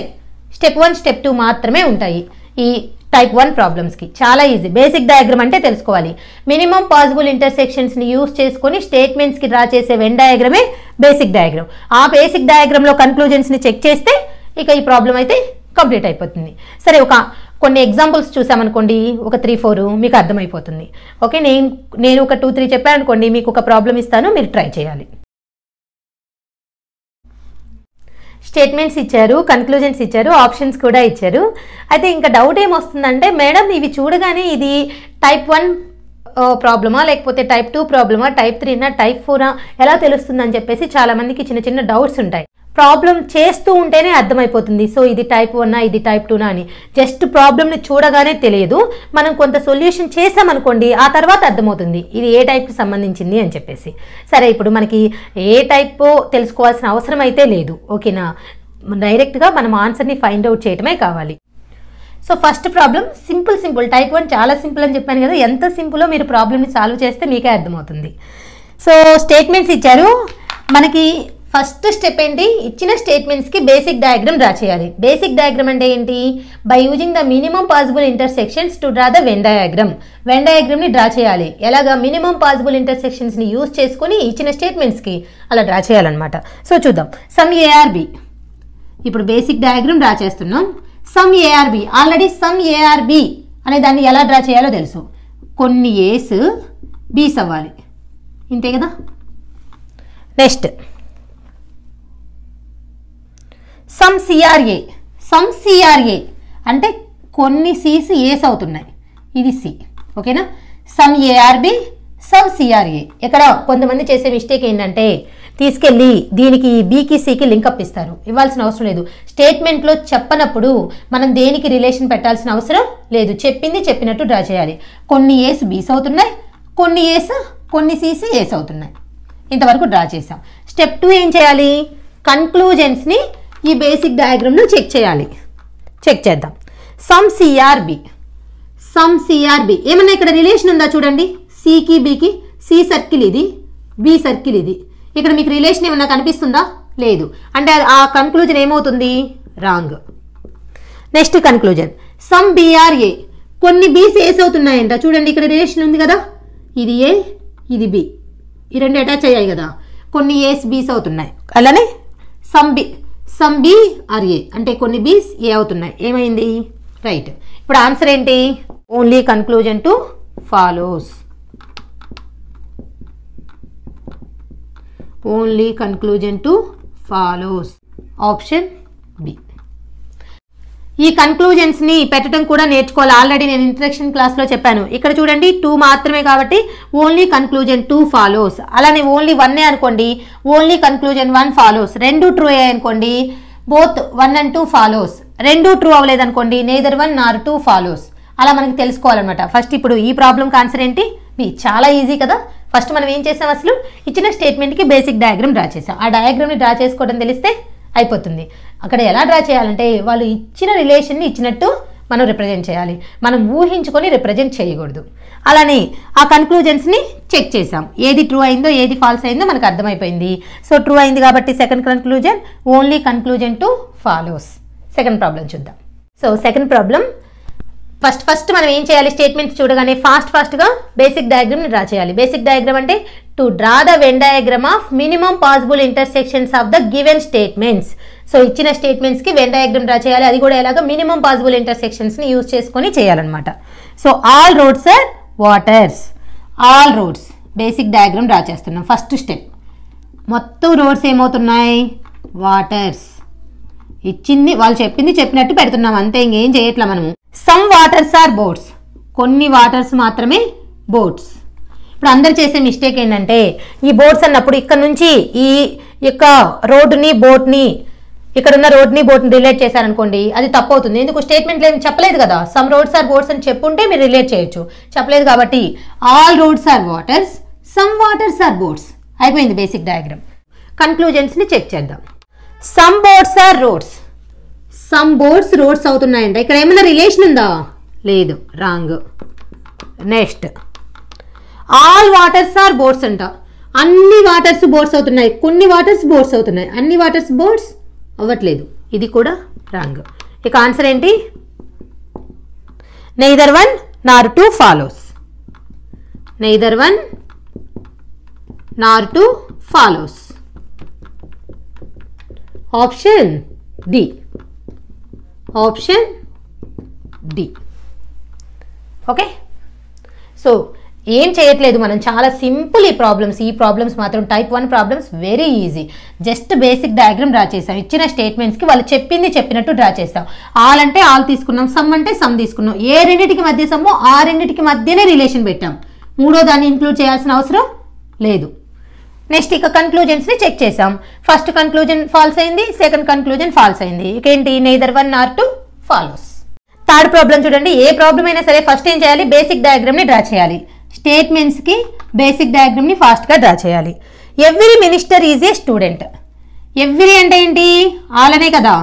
స్టెప్ 1 స్టెప్ 2 మాత్రమే ఉంటాయి ఈ టైప్ 1 ప్రాబ్లమ్స్కి. చాలా ఈజీ. బేసిక్ డయాగ్రామ్ అంటే తెలుసుకోవాలి. మినిమం పాసిబుల్ ఇంటర్సెక్షన్స్ని యూజ్ చేసుకొని స్టేట్మెంట్స్కి డ్రా చేసే వెన్ డయాగ్రామే బేసిక్ డయాగ్రామ్. ఆ బేసిక్ డయాగ్రామ్లో కన్క్లూజన్స్ని చెక్ చేస్తే ఇక ఈ ప్రాబ్లం అయితే కంప్లీట్ అయిపోతుంది. సరే కొన్ని ఎగ్జాంపుల్స్ చూసామనుకోండి, ఒక 3-4 మీకు అర్థమైపోతుంది. ఓకే? నేను ఒక 2-3 చెప్పాను అనుకోండి, మీకు ఒక ప్రాబ్లం ఇస్తాను, మీరు ట్రై చేయాలి. స్టేట్మెంట్స్ ఇచ్చారు, కన్క్లూజన్స్ ఇచ్చారు, ఆప్షన్స్ కూడా ఇచ్చారు. అయితే ఇంకా డౌట్ ఏమొస్తుందంటే మేడం ఇవి చూడగానే ఇది టైప్ 1 ప్రాబ్లమా లేకపోతే టైప్ 2 ప్రాబ్లమా, టైప్ 3నా, టైప్ 4 ఎలా తెలుస్తుందని చెప్పేసి చాలా మందికి చిన్న చిన్న డౌట్స్ ఉంటాయి. ప్రాబ్లం చేస్తూ ఉంటేనే అర్థమైపోతుంది. సో ఇది టైప్ 1 ఇది టైప్ 2 అని జస్ట్ ప్రాబ్లమ్ని చూడగానే తెలియదు. మనం కొంత సొల్యూషన్ చేసామనుకోండి, ఆ తర్వాత అర్థమవుతుంది ఇది ఏ టైప్కి సంబంధించింది అని చెప్పేసి. సరే, ఇప్పుడు మనకి ఏ టైప్ తెలుసుకోవాల్సిన అవసరం అయితే లేదు. ఓకేనా, డైరెక్ట్గా మనం ఆన్సర్ని ఫైండ్ అవుట్ చేయటమే కావాలి. So first problem simple type 1 చాలా సింపుల్ అని చెప్పాను కదా. ఎంత సింపుల్లో మీరు ప్రాబ్లమ్ని సాల్వ్ చేస్తే మీకే అర్థమవుతుంది. సో స్టేట్మెంట్స్ ఇచ్చారు మనకి. ఫస్ట్ స్టెప్ ఏంటి, ఇచ్చిన స్టేట్మెంట్స్కి బేసిక్ డయాగ్రామ్ డ్రా చేయాలి. బేసిక్ డయాగ్రామ్ అంటే ఏంటి, by using the minimum possible intersections to draw the Venn diagram. Venn డయాగ్రామ్ని డ్రా చేయాలి. ఎలాగా, మినిమం పాసిబుల్ ఇంటర్సెక్షన్స్ని యూజ్ చేసుకొని ఇచ్చిన స్టేట్మెంట్స్కి అలా డ్రా చేయాలన్నమాట. సో చూద్దాం. సమ్ ఏఆర్బి, ఇప్పుడు బేసిక్ డయాగ్రామ్ డ్రా చేస్తున్నాం. Some ARB, already some ARB అనే దాన్ని ఎలా డ్రా చేయాలో తెలుసు. కొన్ని ఏస్ బీస్ అవ్వాలి, ఇంతే కదా. Next some CRA. Some CRA అంటే కొన్ని సీస్ ఏస్ అవుతున్నాయి, ఇది సి. ఓకేనా, సమ్ ఏఆర్బి, సమ్ సిఆర్ఏ. ఇక్కడ కొంతమంది చేసే మిస్టేక్ ఏంటంటే తీసుకెళ్ళి దీనికి బీకి సికి లింకప్ ఇస్తారు. ఇవ్వాల్సిన అవసరం లేదు. స్టేట్మెంట్లో చెప్పనప్పుడు మనం దేనికి రిలేషన్ పెట్టాల్సిన అవసరం లేదు. చెప్పింది చెప్పినట్టు డ్రా చేయాలి. కొన్ని ఏస్ బీస్ అవుతున్నాయి, కొన్ని సీస్ ఏస్ అవుతున్నాయి. ఇంతవరకు డ్రా చేసాం. స్టెప్ 2 ఏం చేయాలి, కన్క్లూజన్స్ని ఈ బేసిక్ డయాగ్రామ్లో చెక్ చేయాలి. చెక్ చేద్దాం. సమ్ సిఆర్బి, సమ్ సిఆర్బి ఏమన్నా ఇక్కడ రిలేషన్ ఉందా చూడండి. సికి బీకి, సి సర్కిల్ ఇది, బి సర్కిల్ ఇది. ఇక్కడ మీకు రిలేషన్ ఏమన్నా కనిపిస్తుందా? లేదు. అంటే ఆ కన్క్లూజన్ ఏమవుతుంది, wrong. Next conclusion some BRA. కొన్ని బీస్ ఏస్ అవుతున్నాయంట చూడండి. ఇక్కడ రిలేషన్ ఉంది కదా, ఇది ఏ ఇది బి, ఈ రెండు అటాచ్ అయ్యాయి కదా. కొన్ని ఏస్ బీస్ అవుతున్నాయి. అలానే సమ్ బి ఆర్ ఏ అంటే కొన్ని బీస్ ఏ అవుతున్నాయి. ఏమైంది, రైట్. ఇప్పుడు ఆన్సర్ ఏంటి, only conclusion two follows. Only conclusion two follows, option B. ఈ కన్క్లూజన్స్ని పెట్టడం కూడా నేర్చుకోవాలి. ఆల్రెడీ నేను ఇంట్రడక్షన్ క్లాస్లో చెప్పాను. ఇక్కడ చూడండి 2 మాత్రమే కాబట్టి ఓన్లీ కన్క్లూజన్ 2 ఫాలోస్. అలానే ఓన్లీ 1 అనుకోండి, ఓన్లీ కన్క్లూజన్ 1 ఫాలోస్. 2 ట్రూ అనుకోండి, బోత్ 1 and 2 ఫాలోస్. 2 ట్రూ అవ్వలేదనుకోండి, neither 1 nor 2 ఫాలోస్. అలా మనకి తెలుసుకోవాలన్నమాట. ఫస్ట్ ఇప్పుడు ఈ ప్రాబ్లంకి ఆన్సర్ ఏంటి, బి. చాలా ఈజీ కదా. ఫస్ట్ మనం ఏం చేసాం, అసలు ఇచ్చిన స్టేట్మెంట్కి బేసిక్ డయాగ్రామ్ డ్రా చేసాం. ఆ డయాగ్రామ్ని డ్రా చేసుకోవడం తెలిస్తే అయిపోతుంది. అక్కడ ఎలా డ్రా చేయాలంటే వాళ్ళు ఇచ్చిన రిలేషన్ని ఇచ్చినట్టు మనం రిప్రజెంట్ చేయాలి. మనం ఊహించుకొని రిప్రజెంట్ చేయకూడదు. అలానే ఆ కన్క్లూజన్స్ని చెక్ చేసాం. ఏది ట్రూ అయిందో ఏది ఫాల్స్ అయిందో మనకు అర్థమైపోయింది. సో ట్రూ అయింది కాబట్టి second conclusion only conclusion two follows. Second problem చూద్దాం. సో సెకండ్ ప్రాబ్లం ఫస్ట్ మనం ఏం చేయాలి, స్టేట్మెంట్స్ చూడగానే ఫాస్ట్గా బేసిక్ డయాగ్రామ్ని డ్రా చేయాలి. బేసిక్ డయాగ్రామ్ అంటే to draw the Venn diagram of minimum possible intersections of the given statements. So ఇచ్చిన స్టేట్మెంట్స్కి వెన్ డయాగ్రామ్ డ్రా చేయాలి. అది కూడా ఎలాగ, మినిమం పాసిబుల్ ఇంటర్సెక్షన్స్ని యూజ్ చేసుకొని చేయాలన్నమాట. So all roads are waters. All roads basic diagram draw చేస్తున్నాం. ఫస్ట్ స్టెప్, మొత్తం రోడ్స్ ఏమవుతున్నాయి, వాటర్స్. ఇచ్చింది వాళ్ళు చెప్పింది చెప్పినట్టు పెడుతున్నాం అంతే, ఇంకేం చేయట్లా మనము. Some waters are boats. కొన్ని వాటర్స్ మాత్రమే బోట్స్. ఇప్పుడు అందరు చేసే మిస్టేక్ ఏంటంటే ఈ బోట్స్ అన్నప్పుడు ఇక్కడ నుంచి ఈ యొక్క రోడ్డుని బోట్ని, ఇక్కడ ఉన్న రోడ్ని బోట్ని రిలేట్ చేశారనుకోండి, అది తప్పు అవుతుంది. ఎందుకు, స్టేట్మెంట్ లేదు, చెప్పలేదు కదా. సమ్ రోడ్స్ ఆర్ బోట్స్ అని చెప్పుంటే మీరు రిలేట్ చేయొచ్చు, చెప్పలేదు కాబట్టి all roads are waters, some waters are boats. అయిపోయింది బేసిక్ డయాగ్రామ్. కన్క్లూజన్స్ని చెక్ చేద్దాం. Some boats are roads. Some boats roads అవుతున్నాయంట. ఇక్కడ ఏమైనా రిలేషన్ ఉందా, లేదు, wrong. Next all waters are boats అంట. అన్ని వాటర్స్ బోట్స్ అవుతున్నాయి, కొన్ని వాటర్స్ బోట్స్ అవుతున్నాయి, అన్ని వాటర్స్ బోట్స్ అవ్వట్లేదు, ఇది కూడా రాంగ్. ఇక ఆన్సర్ ఏంటి, neither 1 nor 2 follows. neither 1 nor 2 follows. Option D. Option D. Okay, so ఏం చేయట్లేదు మనం, చాలా సింపుల్ ఈ ప్రాబ్లమ్స్ మాత్రం type 1 problems very easy. Just basic diagram draw చేసాం. ఇచ్చిన స్టేట్మెంట్స్కి వాళ్ళు చెప్పింది చెప్పినట్టు డ్రా చేస్తాం. ఆల్ అంటే ఆల్ తీసుకున్నాం, సమ్ అంటే సమ్ తీసుకున్నాం. ఏ రెండింటికి మధ్య సమ్మో ఆ రెండింటికి మధ్యనే రిలేషన్ పెట్టాం. మూడో దాన్ని ఇంక్లూడ్ చేయాల్సిన అవసరం లేదు. నెక్స్ట్ ఇక కన్క్లూజన్స్ని చెక్ చేసాం. ఫస్ట్ కన్క్లూజన్ ఫాల్స్ అయింది, సెకండ్ కన్క్లూజన్ ఫాల్స్ అయింది. ఇకేంటి, neither 1 nor 2 follows. Third problem చూడండి. ఏ ప్రాబ్లం అయినా సరే ఫస్ట్ ఏం చేయాలి, బేసిక్ డయాగ్రామ్ని డ్రా చేయాలి. స్టేట్మెంట్స్కి బేసిక్ డయాగ్రామ్ని ఫాస్ట్గా డ్రా చేయాలి. Every minister is a student. Every అంటే ఏంటి, ఆల్ అనే కదా.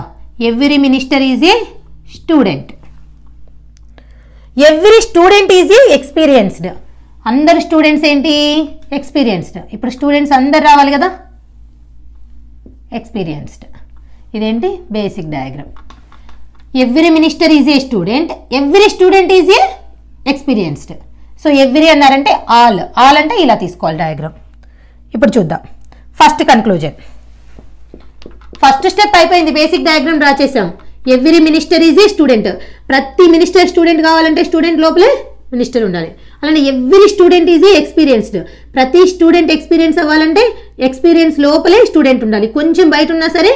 Every minister is a student. Every student is a experienced. అందరు స్టూడెంట్స్ ఏంటి, ఎక్స్పీరియన్స్డ్. ఇప్పుడు స్టూడెంట్స్ అందరు రావాలి కదా, ఎక్స్పీరియన్స్డ్. ఇదేంటి, basic diagram. Every minister is a student, every student is a experienced. So every అన్నారంటే ఆల్, ఆల్ అంటే ఇలా తీసుకోవాలి డయాగ్రామ్. ఇప్పుడు చూద్దాం ఫస్ట్ కన్క్లూజన్. ఫస్ట్ స్టెప్ అయిపోయింది, బేసిక్ డయాగ్రామ్ డ్రా చేసాం. Every minister is a student. ప్రతి మినిస్టర్ స్టూడెంట్ కావాలంటే స్టూడెంట్ లోపలే మినిస్టర్ ఉండాలి. అలానే every student is a experienced. ప్రతి స్టూడెంట్ ఎక్స్పీరియన్స్ అవ్వాలంటే ఎక్స్పీరియన్స్ లోపలే స్టూడెంట్ ఉండాలి. కొంచెం బయట ఉన్నా సరే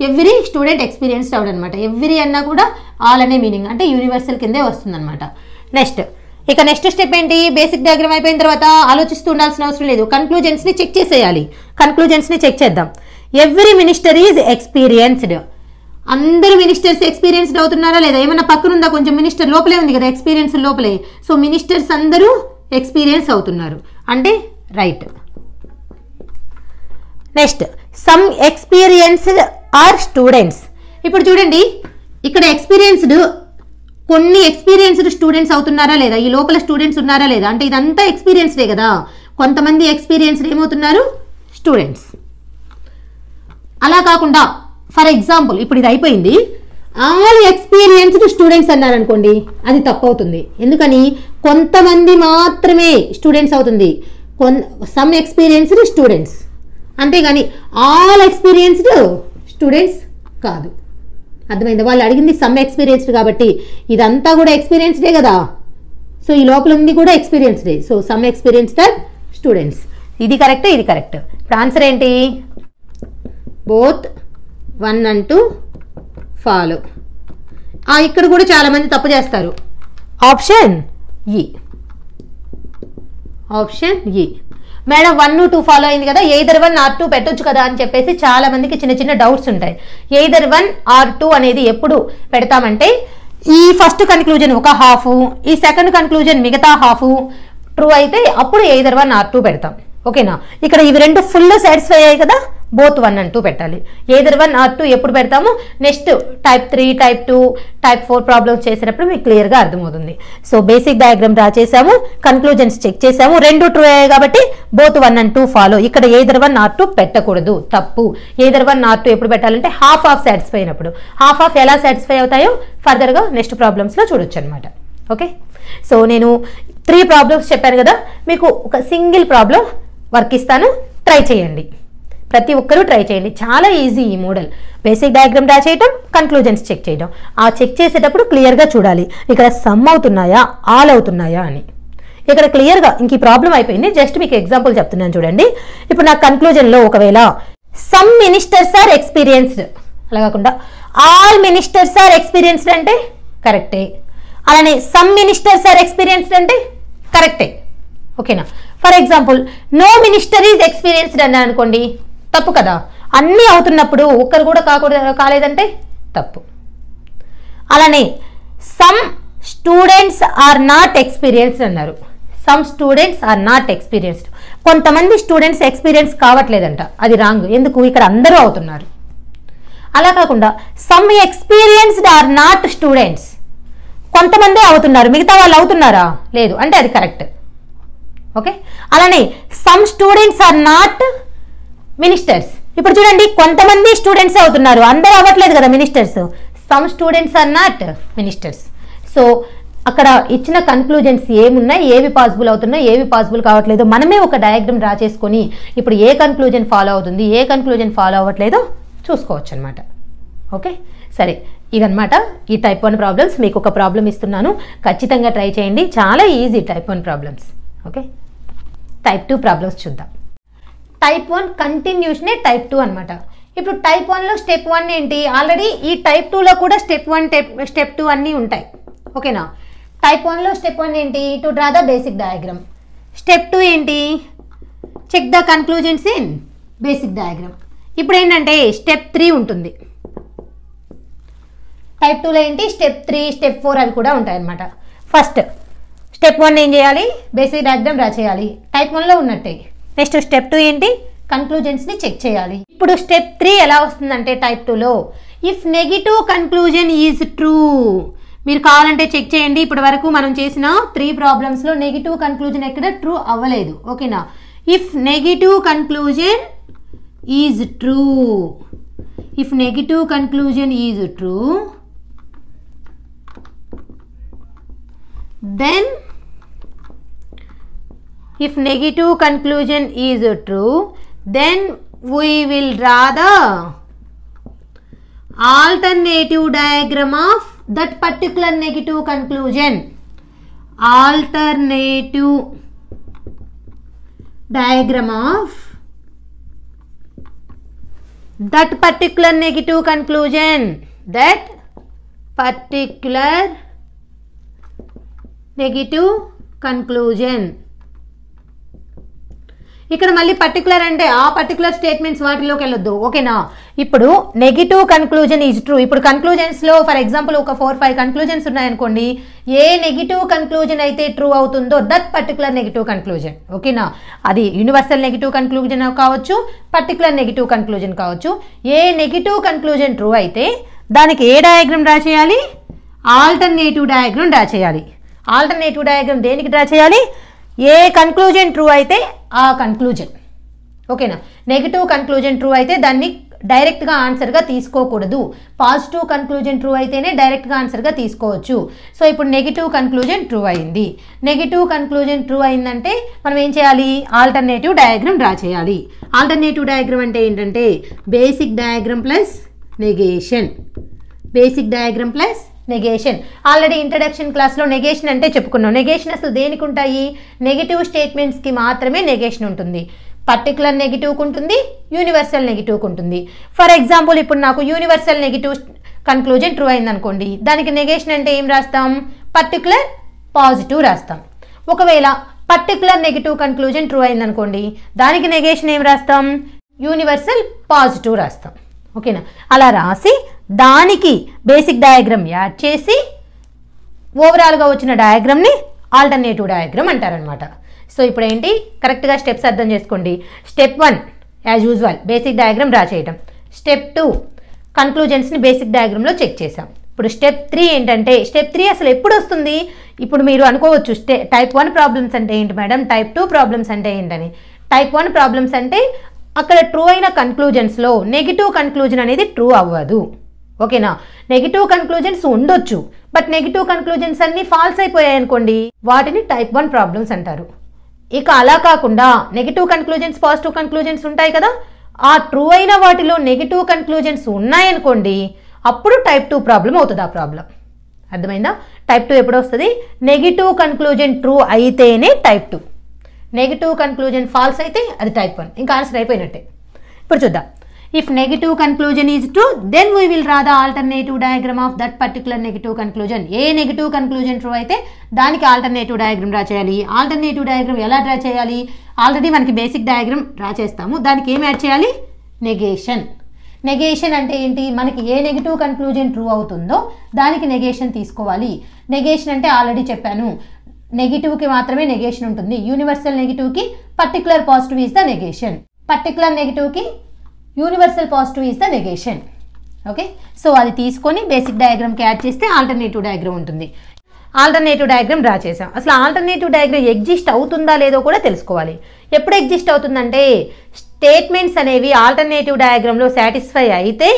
ఎవ్రీ స్టూడెంట్ ఎక్స్పీరియన్స్డ్ అవడం అనమాట. ఎవ్రీ అన్నా కూడా ఆల్ అనే మీనింగ్, అంటే యూనివర్సల్ కిందే వస్తుంది అనమాట. నెక్స్ట్ స్టెప్ ఏంటి, బేసిక్ డయాగ్రామ్ అయిపోయిన తర్వాత ఆలోచిస్తూ ఉండాల్సిన అవసరం లేదు, కన్క్లూజన్స్ని చెక్ చేసేయాలి. కన్క్లూజన్స్ని చెక్ చేద్దాం. Every minister is experienced. అందరు మినిస్టర్స్ ఎక్స్పీరియన్స్డ్ అవుతున్నారా లేదా, ఏమన్నా పక్కన ఉందా, కొంచెం మినిస్టర్ లోపలే ఉంది కదా, ఎక్స్పీరియన్స్ లోపలే. సో మినిస్టర్స్ అందరూ ఎక్స్పీరియన్స్ అవుతున్నారు అంటే right. Next some experienced are students. ఇప్పుడు చూడండి ఇక్కడ ఎక్స్పీరియన్స్డ్, కొన్ని ఎక్స్పీరియన్స్డ్ స్టూడెంట్స్ అవుతున్నారా లేదా, ఈ లోపల స్టూడెంట్స్ ఉన్నారా లేదా, అంటే ఇదంతా ఎక్స్పీరియన్స్డే కదా. కొంతమంది ఎక్స్పీరియన్స్డ్ ఏమవుతున్నారు, స్టూడెంట్స్. అలా కాకుండా ఫర్ ఎగ్జాంపుల్ ఇప్పుడు ఇది అయిపోయింది, ఆల్ ఎక్స్పీరియన్స్డ్ స్టూడెంట్స్ అన్నారనుకోండి, అది తప్పు అవుతుంది. ఎందుకని, కొంతమంది మాత్రమే స్టూడెంట్స్ అవుతుంది, సమ్ ఎక్స్పీరియన్స్డ్ స్టూడెంట్స్, అంతేగాని ఆల్ ఎక్స్పీరియన్స్డ్ స్టూడెంట్స్ కాదు. అర్థమైందా, వాళ్ళు అడిగింది సమ్ ఎక్స్పీరియన్స్డ్ కాబట్టి ఇదంతా కూడా ఎక్స్పీరియన్స్డే కదా. సో ఈ లోపల ఉంది కూడా ఎక్స్పీరియన్స్డే. So some experienced students. ఇది కరెక్ట్, ఇది కరెక్ట్. ఇప్పుడు ఆన్సర్ ఏంటి, బోత్ 1 and 2 ఫాలో. ఇక్కడ కూడా చాలా మంది తప్పు చేస్తారు. ఆప్షన్ ఈ. మేడం 1 2 ఫాలో అయింది కదా, ఎయిదర్ 1 or 2 పెట్టొచ్చు కదా అని చెప్పేసి చాలా మందికి చిన్న చిన్న డౌట్స్ ఉంటాయి. ఎయిదర్ 1 or 2 అనేది ఎప్పుడు పెడతామంటే, ఈ ఫస్ట్ కన్క్లూజన్ ఒక హాఫ్, ఈ సెకండ్ కన్క్లూజన్ మిగతా హాఫ్ ట్రూ అయితే అప్పుడు ఎయిదర్ 1 or 2 పెడతాం. ఓకేనా, ఇక్కడ ఇవి రెండు ఫుల్ సాటిస్ఫై అయ్యాయి కదా, బోత్ 1 and 2 పెట్టాలి. ఎయిదర్ 1 or 2 ఎప్పుడు పెడతాము, next type 3, type 2, type 4 problems చేసేటప్పుడు మీకు క్లియర్గా అర్థమవుతుంది. సో బేసిక్ డయాగ్రామ్ డ్రా చేసాము, కన్క్లూజన్స్ చెక్ చేసాము, రెండు ట్రూ అయ్యాయి కాబట్టి బోత్ 1 and 2 ఫాలో. ఇక్కడ ఎయిదర్ 1 or 2 పెట్టకూడదు, తప్పు. ఎయిదర్ 1 or 2 ఎప్పుడు పెట్టాలంటే హాఫ్ సాటిస్ఫై అయినప్పుడు. హాఫ్ ఎలా సాటిస్ఫై అవుతాయో ఫర్దర్గా నెక్స్ట్ ప్రాబ్లమ్స్లో చూడొచ్చు అనమాట. ఓకే, సో నేను 3 ప్రాబ్లమ్స్ చెప్పాను కదా, మీకు ఒక సింగిల్ ప్రాబ్లం వర్క్ ఇస్తాను, ట్రై చేయండి. ప్రతి ఒక్కరూ ట్రై చేయండి, చాలా ఈజీ ఈ మోడల్. బేసిక్ డయాగ్రామ్ డ్రా చేయడం, కన్క్లూజన్స్ చెక్ చేయడం. ఆ చెక్ చేసేటప్పుడు క్లియర్గా చూడాలి ఇక్కడ సమ్ అవుతున్నాయా, ఆల్ అవుతున్నాయా అని. ఇక్కడ క్లియర్గా ఇంక ఈ ప్రాబ్లం అయిపోయింది, జస్ట్ మీకు ఎగ్జాంపుల్ చెప్తున్నాను చూడండి. ఇప్పుడు నా కన్క్లూజన్లో ఒకవేళ సమ్ మినిస్టర్స్ ఆర్ ఎక్స్పీరియన్స్డ్, అలా కాకుండా ఆల్ మినిస్టర్స్ ఆర్ ఎక్స్పీరియన్స్డ్ అంటే కరెక్టే. అలానే సమ్ మినిస్టర్స్ ఆర్ ఎక్స్పీరియన్స్డ్ అంటే కరెక్టే. ఓకేనా, for example no minister is experienced అన్నా అనుకోండి, తప్పు కదా. అన్నీ అవుతున్నప్పుడు ఒక్కరు కూడా కాలేదంటే తప్పు. అలానే some students are not experienced అన్నారు, some students are not experienced. కొంతమంది స్టూడెంట్స్ ఎక్స్పీరియన్స్ కావట్లేదంట, అది రాంగ్. ఎందుకు, ఇక్కడ అందరూ అవుతున్నారు. అలా కాకుండా some experienced are not students, కొంతమందే అవుతున్నారు, మిగతా వాళ్ళు అవుతున్నారా, లేదు అంటే అది కరెక్ట్. ఓకే, అలానే some students are not ministers. ఇప్పుడు చూడండి కొంతమంది స్టూడెంట్స్ అవుతున్నారు, అందరూ అవ్వట్లేదు కదా ministers. Some students are not ministers. So అక్కడ ఇచ్చిన కన్క్లూజన్స్ ఏమున్నాయి, ఏవి పాసిబుల్ అవుతున్నాయి, ఏవి పాసిబుల్ కావట్లేదు, మనమే ఒక డయాగ్రామ్ డ్రా చేసుకొని ఇప్పుడు ఏ కన్క్లూజన్ ఫాలో అవుతుంది, ఏ కన్క్లూజన్ ఫాలో అవ్వట్లేదో చూసుకోవచ్చు అనమాట. ఓకే, సరే, ఇదనమాట ఈ టైప్ 1 ప్రాబ్లమ్స్. మీకు ఒక ప్రాబ్లం ఇస్తున్నాను, ఖచ్చితంగా ట్రై చేయండి, చాలా easy type 1 problems. Okay, type 2 problems చూద్దాం. టైప్ 1 కంటిన్యూషనే టైప్ 2 అనమాట. ఇప్పుడు టైప్ 1లో స్టెప్ 1 ఏంటి, ఆల్రెడీ ఈ టైప్ 2లో కూడా స్టెప్ 1 స్టెప్ 2 అన్నీ ఉంటాయి. ఓకేనా, టైప్ 1లో స్టెప్ 1 ఏంటి, to draw the basic diagram. Step 2 ఏంటి? Check the conclusions in basic diagram. ఇప్పుడు ఏంటంటే స్టెప్ 3 ఉంటుంది. టైప్ 2లో ఏంటి? స్టెప్ 3, స్టెప్ 4 అవి కూడా ఉంటాయన్నమాట. ఫస్ట్ స్టెప్ 1 ఏం చేయాలి? బేసిక్ డయాగ్రామ్ డ్రా చేయాలి, టైప్ 1లో ఉన్నట్టే. నెక్స్ట్ స్టెప్ 2 ఏంటి? కన్క్లూజన్స్ని చెక్ చేయాలి. ఇప్పుడు స్టెప్ 3 ఎలా వస్తుందంటే టైప్ 2లో if negative conclusion is true. మీరు కావాలంటే చెక్ చేయండి. ఇప్పటి వరకు మనం చేసిన 3 ప్రాబ్లమ్స్లో నెగిటివ్ కన్క్లూజన్ ఎక్కడ ట్రూ అవ్వలేదు. ఓకేనా? If negative conclusion is true, if negative conclusion is true, then if negative conclusion is true, then we will draw the alternative diagram of that particular negative conclusion. Alternative diagram of that particular negative conclusion. That particular negative conclusion. ఇక్కడ మళ్ళీ particular అంటే ఆ particular statements వాటిలోకి వెళ్ళొద్దు. ఓకేనా? ఇప్పుడు negative conclusion is true. ఇప్పుడు కన్క్లూజన్స్లో for example ఒక 4-5 కన్క్లూజన్స్ ఉన్నాయనుకోండి. ఏ నెగిటివ్ కన్క్లూజన్ అయితే ట్రూ అవుతుందో దట్ పర్టికులర్ నెగిటివ్ కన్క్లూజన్. ఓకేనా? అది యూనివర్సల్ నెగిటివ్ కన్క్లూజన్ కావచ్చు, పర్టికులర్ నెగిటివ్ కన్క్లూజన్ కావచ్చు. ఏ నెగిటివ్ కన్క్లూజన్ ట్రూ అయితే దానికి ఏ డయాగ్రామ్ డ్రా చేయాలి? ఆల్టర్నేటివ్ డయాగ్రామ్ డ్రా చేయాలి. ఆల్టర్నేటివ్ డయాగ్రామ్ దేనికి డ్రా చేయాలి? ఏ కన్క్లూజన్ ట్రూ అయితే ఆ కన్క్లూజన్. ఓకేనా? నెగిటివ్ కన్క్లూజన్ ట్రూ అయితే దాన్ని డైరెక్ట్గా ఆన్సర్గా తీసుకోకూడదు. పాజిటివ్ కన్క్లూజన్ ట్రూ అయితేనే డైరెక్ట్గా ఆన్సర్గా తీసుకోవచ్చు. సో ఇప్పుడు నెగిటివ్ కన్క్లూజన్ ట్రూ అయింది. నెగిటివ్ కన్క్లూజన్ ట్రూ అయిందంటే మనం ఏం చేయాలి? ఆల్టర్నేటివ్ డయాగ్రామ్ డ్రా చేయాలి. ఆల్టర్నేటివ్ డయాగ్రామ్ అంటే ఏంటంటే basic diagram plus negation. Basic diagram plus negation. Already introduction క్లాస్లో నెగేషన్ అంటే చెప్పుకున్నాం. నెగేషన్ అసలు దేనికి ఉంటాయి? నెగిటివ్ స్టేట్మెంట్స్కి మాత్రమే నెగేషన్ ఉంటుంది. పర్టికులర్ నెగిటివ్కి ఉంటుంది, యూనివర్సల్ నెగిటివ్కి ఉంటుంది. ఫర్ ఎగ్జాంపుల్ ఇప్పుడు నాకు యూనివర్సల్ నెగిటివ్ కన్క్లూజన్ ట్రూ అయిందనుకోండి, దానికి నెగేషన్ అంటే ఏం రాస్తాం? పర్టికులర్ పాజిటివ్ రాస్తాం. ఒకవేళ పర్టికులర్ నెగిటివ్ కన్క్లూజన్ ట్రూ అయిందనుకోండి, దానికి నెగేషన్ ఏం రాస్తాం? యూనివర్సల్ పాజిటివ్ రాస్తాం. ఓకేనా? అలా రాసి దానికి బేసిక్ డయాగ్రామ్ యాడ్ చేసి ఓవరాల్గా వచ్చిన డయాగ్రామ్ని ఆల్టర్నేటివ్ డయాగ్రామ్ అంటారనమాట. సో ఇప్పుడు ఏంటి? కరెక్ట్గా స్టెప్స్ అర్థం చేసుకోండి. Step 1 as usual basic diagram draw చేయడం. స్టెప్ 2 కన్క్లూజన్స్ని బేసిక్ డయాగ్రామ్లో చెక్ చేసాం. ఇప్పుడు స్టెప్ 3 ఏంటంటే స్టెప్ 3 అసలు ఎప్పుడు వస్తుంది? ఇప్పుడు మీరు అనుకోవచ్చు టైప్ 1 ప్రాబ్లమ్స్ అంటే ఏంటి మేడం, టైప్ 2 ప్రాబ్లమ్స్ అంటే ఏంటని. టైప్ 1 ప్రాబ్లమ్స్ అంటే అక్కడ ట్రూ అయిన కన్క్లూజన్స్లో నెగిటివ్ కన్క్లూజన్ అనేది ట్రూ అవ్వదు. ఓకేనా? నెగిటివ్ కన్క్లూజన్స్ ఉండొచ్చు, బట్ నెగిటివ్ కన్క్లూజన్స్ అన్ని ఫాల్స్ అయిపోయాయి అనుకోండి, వాటిని టైప్ 1 ప్రాబ్లమ్స్ అంటారు. ఇక అలా కాకుండా నెగిటివ్ కన్క్లూజన్స్, పాజిటివ్ కన్క్లూజన్స్ ఉంటాయి కదా, ఆ ట్రూ అయిన వాటిలో నెగిటివ్ కన్క్లూజన్స్ ఉన్నాయనుకోండి, అప్పుడు టైప్ 2 ప్రాబ్లం అవుతుంది. ఆ ప్రాబ్లం అర్థమైందా? టైప్ 2 ఎప్పుడు వస్తుంది? నెగిటివ్ కన్క్లూజన్ ట్రూ అయితేనే టైప్ 2. నెగిటివ్ కన్క్లూజన్ ఫాల్స్ అయితే అది టైప్ 1. ఇంకా ఆన్సర్ అయిపోయినట్టే. ఇప్పుడు చూద్దాం. If negative conclusion is true, then we will draw the alternative diagram of that particular negative conclusion. A negative conclusion true అయితే దానికి ఆల్టర్నేటివ్ డయాగ్రామ్ డ్రా చేయాలి. ఆల్టర్నేటివ్ డయాగ్రామ్ ఎలా డ్రా చేయాలి? ఆల్రెడీ మనకి బేసిక్ డయాగ్రామ్ డ్రా చేస్తాము. దానికి ఏం add చేయాలి? నెగేషన్. నెగేషన్ అంటే ఏంటి? మనకి ఏ నెగిటివ్ కన్క్లూజన్ ట్రూ అవుతుందో దానికి నెగేషన్ తీసుకోవాలి. నెగేషన్ అంటే ఆల్రెడీ చెప్పాను, నెగిటివ్కి మాత్రమే నెగేషన్ ఉంటుంది. యూనివర్సల్ నెగిటివ్కి particular positive is the negation, particular నెగిటివ్కి universal positive is the negation. Okay, so అది తీసుకొని బేసిక్ డయాగ్రామ్కి యాడ్ చేస్తే ఆల్టర్నేటివ్ డయాగ్రామ్ ఉంటుంది. ఆల్టర్నేటివ్ డయాగ్రామ్ డ్రా చేసాం. అసలు ఆల్టర్నేటివ్ డయాగ్రామ్ ఎగ్జిస్ట్ అవుతుందా లేదో కూడా తెలుసుకోవాలి. ఎప్పుడు ఎగ్జిస్ట్ అవుతుందంటే స్టేట్మెంట్స్ అనేవి ఆల్టర్నేటివ్ డయాగ్రామ్లో సాటిస్ఫై అయితే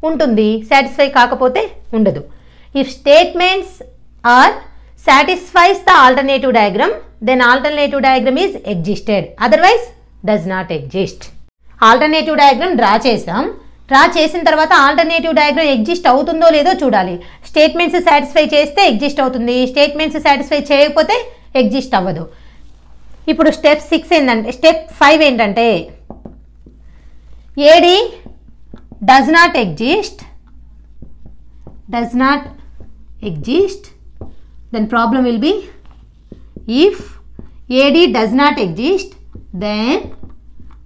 ఉంటుంది, సాటిస్ఫై కాకపోతే ఉండదు. If statements are satisfies the alternative diagram, then alternative diagram is existed, otherwise does not exist. Alternative diagram draw చేసాం. డ్రా చేసిన తర్వాత ఆల్టర్నేటివ్ డయాగ్రామ్ ఎగ్జిస్ట్ అవుతుందో లేదో చూడాలి. స్టేట్మెంట్స్ సాటిస్ఫై చేస్తే ఎగ్జిస్ట్ అవుతుంది, స్టేట్మెంట్స్ సాటిస్ఫై చేయకపోతే ఎగ్జిస్ట్ అవ్వదు. ఇప్పుడు స్టెప్ 6 ఏంటంటే, స్టెప్ 5 ఏంటంటే AD does not exist, then problem will be if AD does not exist, then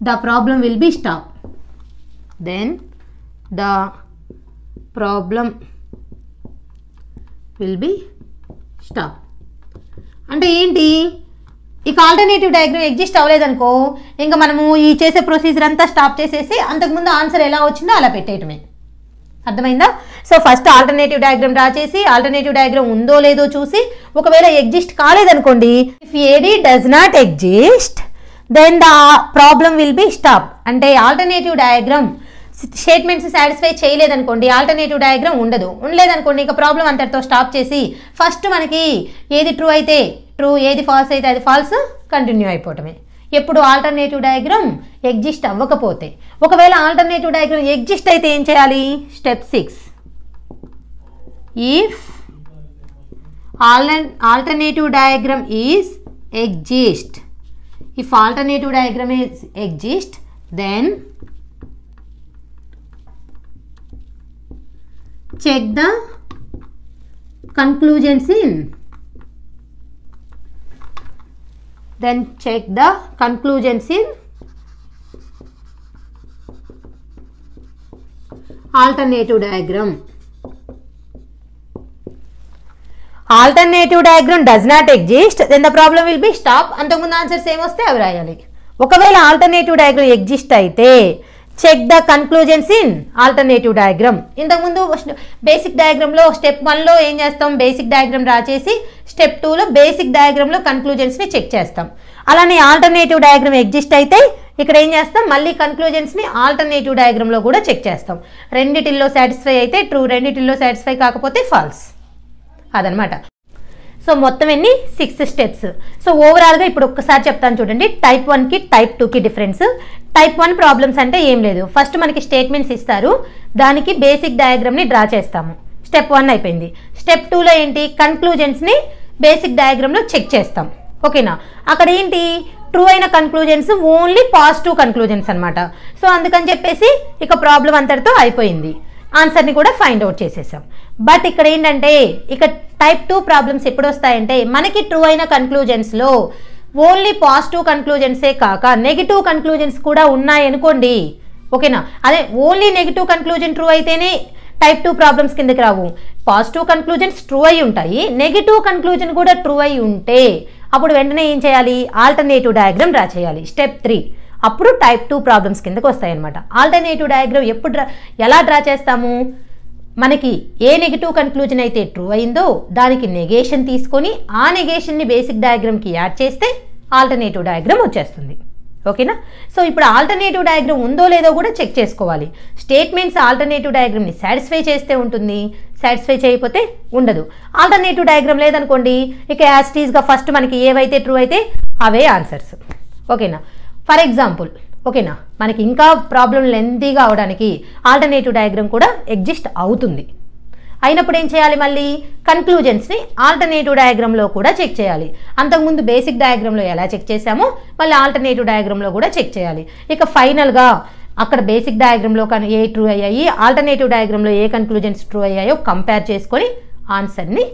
the problem will be stop. Then the problem will be stop. అంటే ఏంటి, ఇక alternative diagram exist అవ్వలేదనుకో ఇంకా మనము ఈ చేసే ప్రొసీజర్ అంతా స్టాప్ చేసేసి అంతకుముందు ఆన్సర్ ఎలా వచ్చిందో అలా పెట్టేయటమే. అర్థమైందా? So first alternative diagram draw చేసి ఆల్టర్నేటివ్ డయాగ్రామ్ ఉందో లేదో చూసి ఒకవేళ ఎగ్జిస్ట్ కాలేదనుకోండి, if AD does not exist then the problem will be stop. అంటే ఆల్టర్నేటివ్ డయాగ్రామ్ స్టేట్మెంట్స్ సాటిస్ఫై చేయలేదనుకోండి ఆల్టర్నేటివ్ డయాగ్రామ్ ఉండలేదనుకోండి ఇక ప్రాబ్లం అంతటితో స్టాప్ చేసి ఫస్ట్ మనకి ఏది ట్రూ అయితే ట్రూ, ఏది ఫాల్స్ అయితే అది ఫాల్స్ కంటిన్యూ అయిపోవటమే. ఎప్పుడు ఆల్టర్నేటివ్ డయాగ్రామ్ ఎగ్జిస్ట్ అవ్వకపోతే. ఒకవేళ ఆల్టర్నేటివ్ డయాగ్రామ్ ఎగ్జిస్ట్ అయితే ఏం చేయాలి? Step 6, if alternative diagram is exist, if alternative diagram is exist then check the conclusions in alternative diagram. Alternative diagram does not exist, then the problem will be stop. అంతకుముందు answers ఏమొస్తే అవి రాయాలి. ఒకవేళ alternative diagram exist అయితే check the conclusions in alternative diagram. ఇంతకుముందు basic డయాగ్రామ్లో step 1లో ఏం చేస్తాం? బేసిక్ డయాగ్రామ్ డ్రా చేసి స్టెప్ 2లో బేసిక్ డయాగ్రామ్లో కన్క్లూజన్స్ని చెక్ చేస్తాం. అలానే ఆల్టర్నేటివ్ డయాగ్రామ్ ఎగ్జిస్ట్ అయితే ఇక్కడ ఏం చేస్తాం? మళ్ళీ కన్క్లూజన్స్ని ఆల్టర్నేటివ్ డయాగ్రామ్లో కూడా చెక్ చేస్తాం. రెండిటిల్లో సాటిస్ఫై అయితే ట్రూ, రెండిటిల్లో సాటిస్ఫై కాకపోతే ఫాల్స్. అదనమాట. సో మొత్తం ఎన్ని? 6 స్టెప్స్. సో ఓవరాల్గా ఇప్పుడు ఒక్కసారి చెప్తాను చూడండి. టైప్ 1కి టైప్ 2కి డిఫరెన్స్. టైప్ 1 ప్రాబ్లమ్స్ అంటే ఏం లేదు, ఫస్ట్ మనకి స్టేట్మెంట్స్ ఇస్తారు, దానికి బేసిక్ డయాగ్రామ్ని డ్రా చేస్తాము. స్టెప్ 1 అయిపోయింది. స్టెప్ 2లో ఏంటి? కన్క్లూజన్స్ని బేసిక్ డయాగ్రామ్లో చెక్ చేస్తాం. ఓకేనా? అక్కడ ఏంటి? ట్రూ అయిన కన్క్లూజన్స్ ఓన్లీ పాజిటివ్ కన్క్లూజన్స్ అనమాట. సో అందుకని చెప్పేసి ఇక ప్రాబ్లం అంతటితో అయిపోయింది. ఆన్సర్ని కూడా ఫైండ్ అవుట్ చేసేసాం. బట్ ఇక్కడ ఏంటంటే ఇక టైప్ 2 ప్రాబ్లమ్స్ ఎప్పుడు వస్తాయంటే మనకి ట్రూ అయిన కన్క్లూజన్స్లో ఓన్లీ పాజిటివ్ కన్క్లూజన్సే కాక నెగిటివ్ కన్క్లూజన్స్ కూడా ఉన్నాయనుకోండి. ఓకేనా? అదే ఓన్లీ నెగిటివ్ కన్క్లూజన్ ట్రూ అయితేనే టైప్ 2 ప్రాబ్లమ్స్ కిందకి రావు. పాజిటివ్ కన్క్లూజన్స్ ట్రూ అయి ఉంటాయి, నెగిటివ్ కన్క్లూజన్ కూడా ట్రూ అయి ఉంటే అప్పుడు వెంటనే ఏం చేయాలి? ఆల్టర్నేటివ్ డయాగ్రామ్ డ్రా చేయాలి. స్టెప్ 3. అప్పుడు టైప్ 2 ప్రాబ్లమ్స్ కిందకి వస్తాయన్నమాట. ఆల్టర్నేటివ్ డయాగ్రామ్ ఎప్పుడు ఎలా డ్రా చేస్తాము? మనకి ఏ నెగిటివ్ కన్క్లూజన్ అయితే ట్రూ అయిందో దానికి నెగేషన్ తీసుకొని ఆ నెగేషన్ని బేసిక్ డయాగ్రామ్కి యాడ్ చేస్తే ఆల్టర్నేటివ్ డయాగ్రామ్ వచ్చేస్తుంది. ఓకేనా? సో ఇప్పుడు ఆల్టర్నేటివ్ డయాగ్రామ్ ఉందో లేదో కూడా చెక్ చేసుకోవాలి. స్టేట్మెంట్స్ ఆల్టర్నేటివ్ డయాగ్రామ్ని సాటిస్ఫై చేస్తే ఉంటుంది, సాటిస్ఫై చేయకపోతే ఉండదు. ఆల్టర్నేటివ్ డయాగ్రామ్ లేదనుకోండి ఇక యాజ్ ఇట్ ఈస్గా ఫస్ట్ మనకి ఏవైతే ట్రూ అయితే అవే ఆన్సర్స్. ఓకేనా? ఫర్ ఎగ్జాంపుల్, ఓకేనా, మనకి ఇంకా ప్రాబ్లం లెంతీగా అవడానికి ఆల్టర్నేటివ్ డయాగ్రామ్ కూడా ఎగ్జిస్ట్ అవుతుంది. అయినప్పుడు ఏం చేయాలి? మళ్ళీ కన్క్లూజన్స్ని ఆల్టర్నేటివ్ డయాగ్రామ్లో కూడా చెక్ చేయాలి. అంతకుముందు బేసిక్ డయాగ్రామ్లో ఎలా చెక్ చేసామో మళ్ళీ ఆల్టర్నేటివ్ డయాగ్రామ్లో కూడా చెక్ చేయాలి. ఇక ఫైనల్గా అక్కడ బేసిక్ డయాగ్రామ్లో ఏ ట్రూ అయ్యాయి, ఆల్టర్నేటివ్ డయాగ్రామ్లో ఏ కన్క్లూజన్స్ ట్రూ అయ్యాయో కంపేర్ చేసుకొని ఆన్సర్ని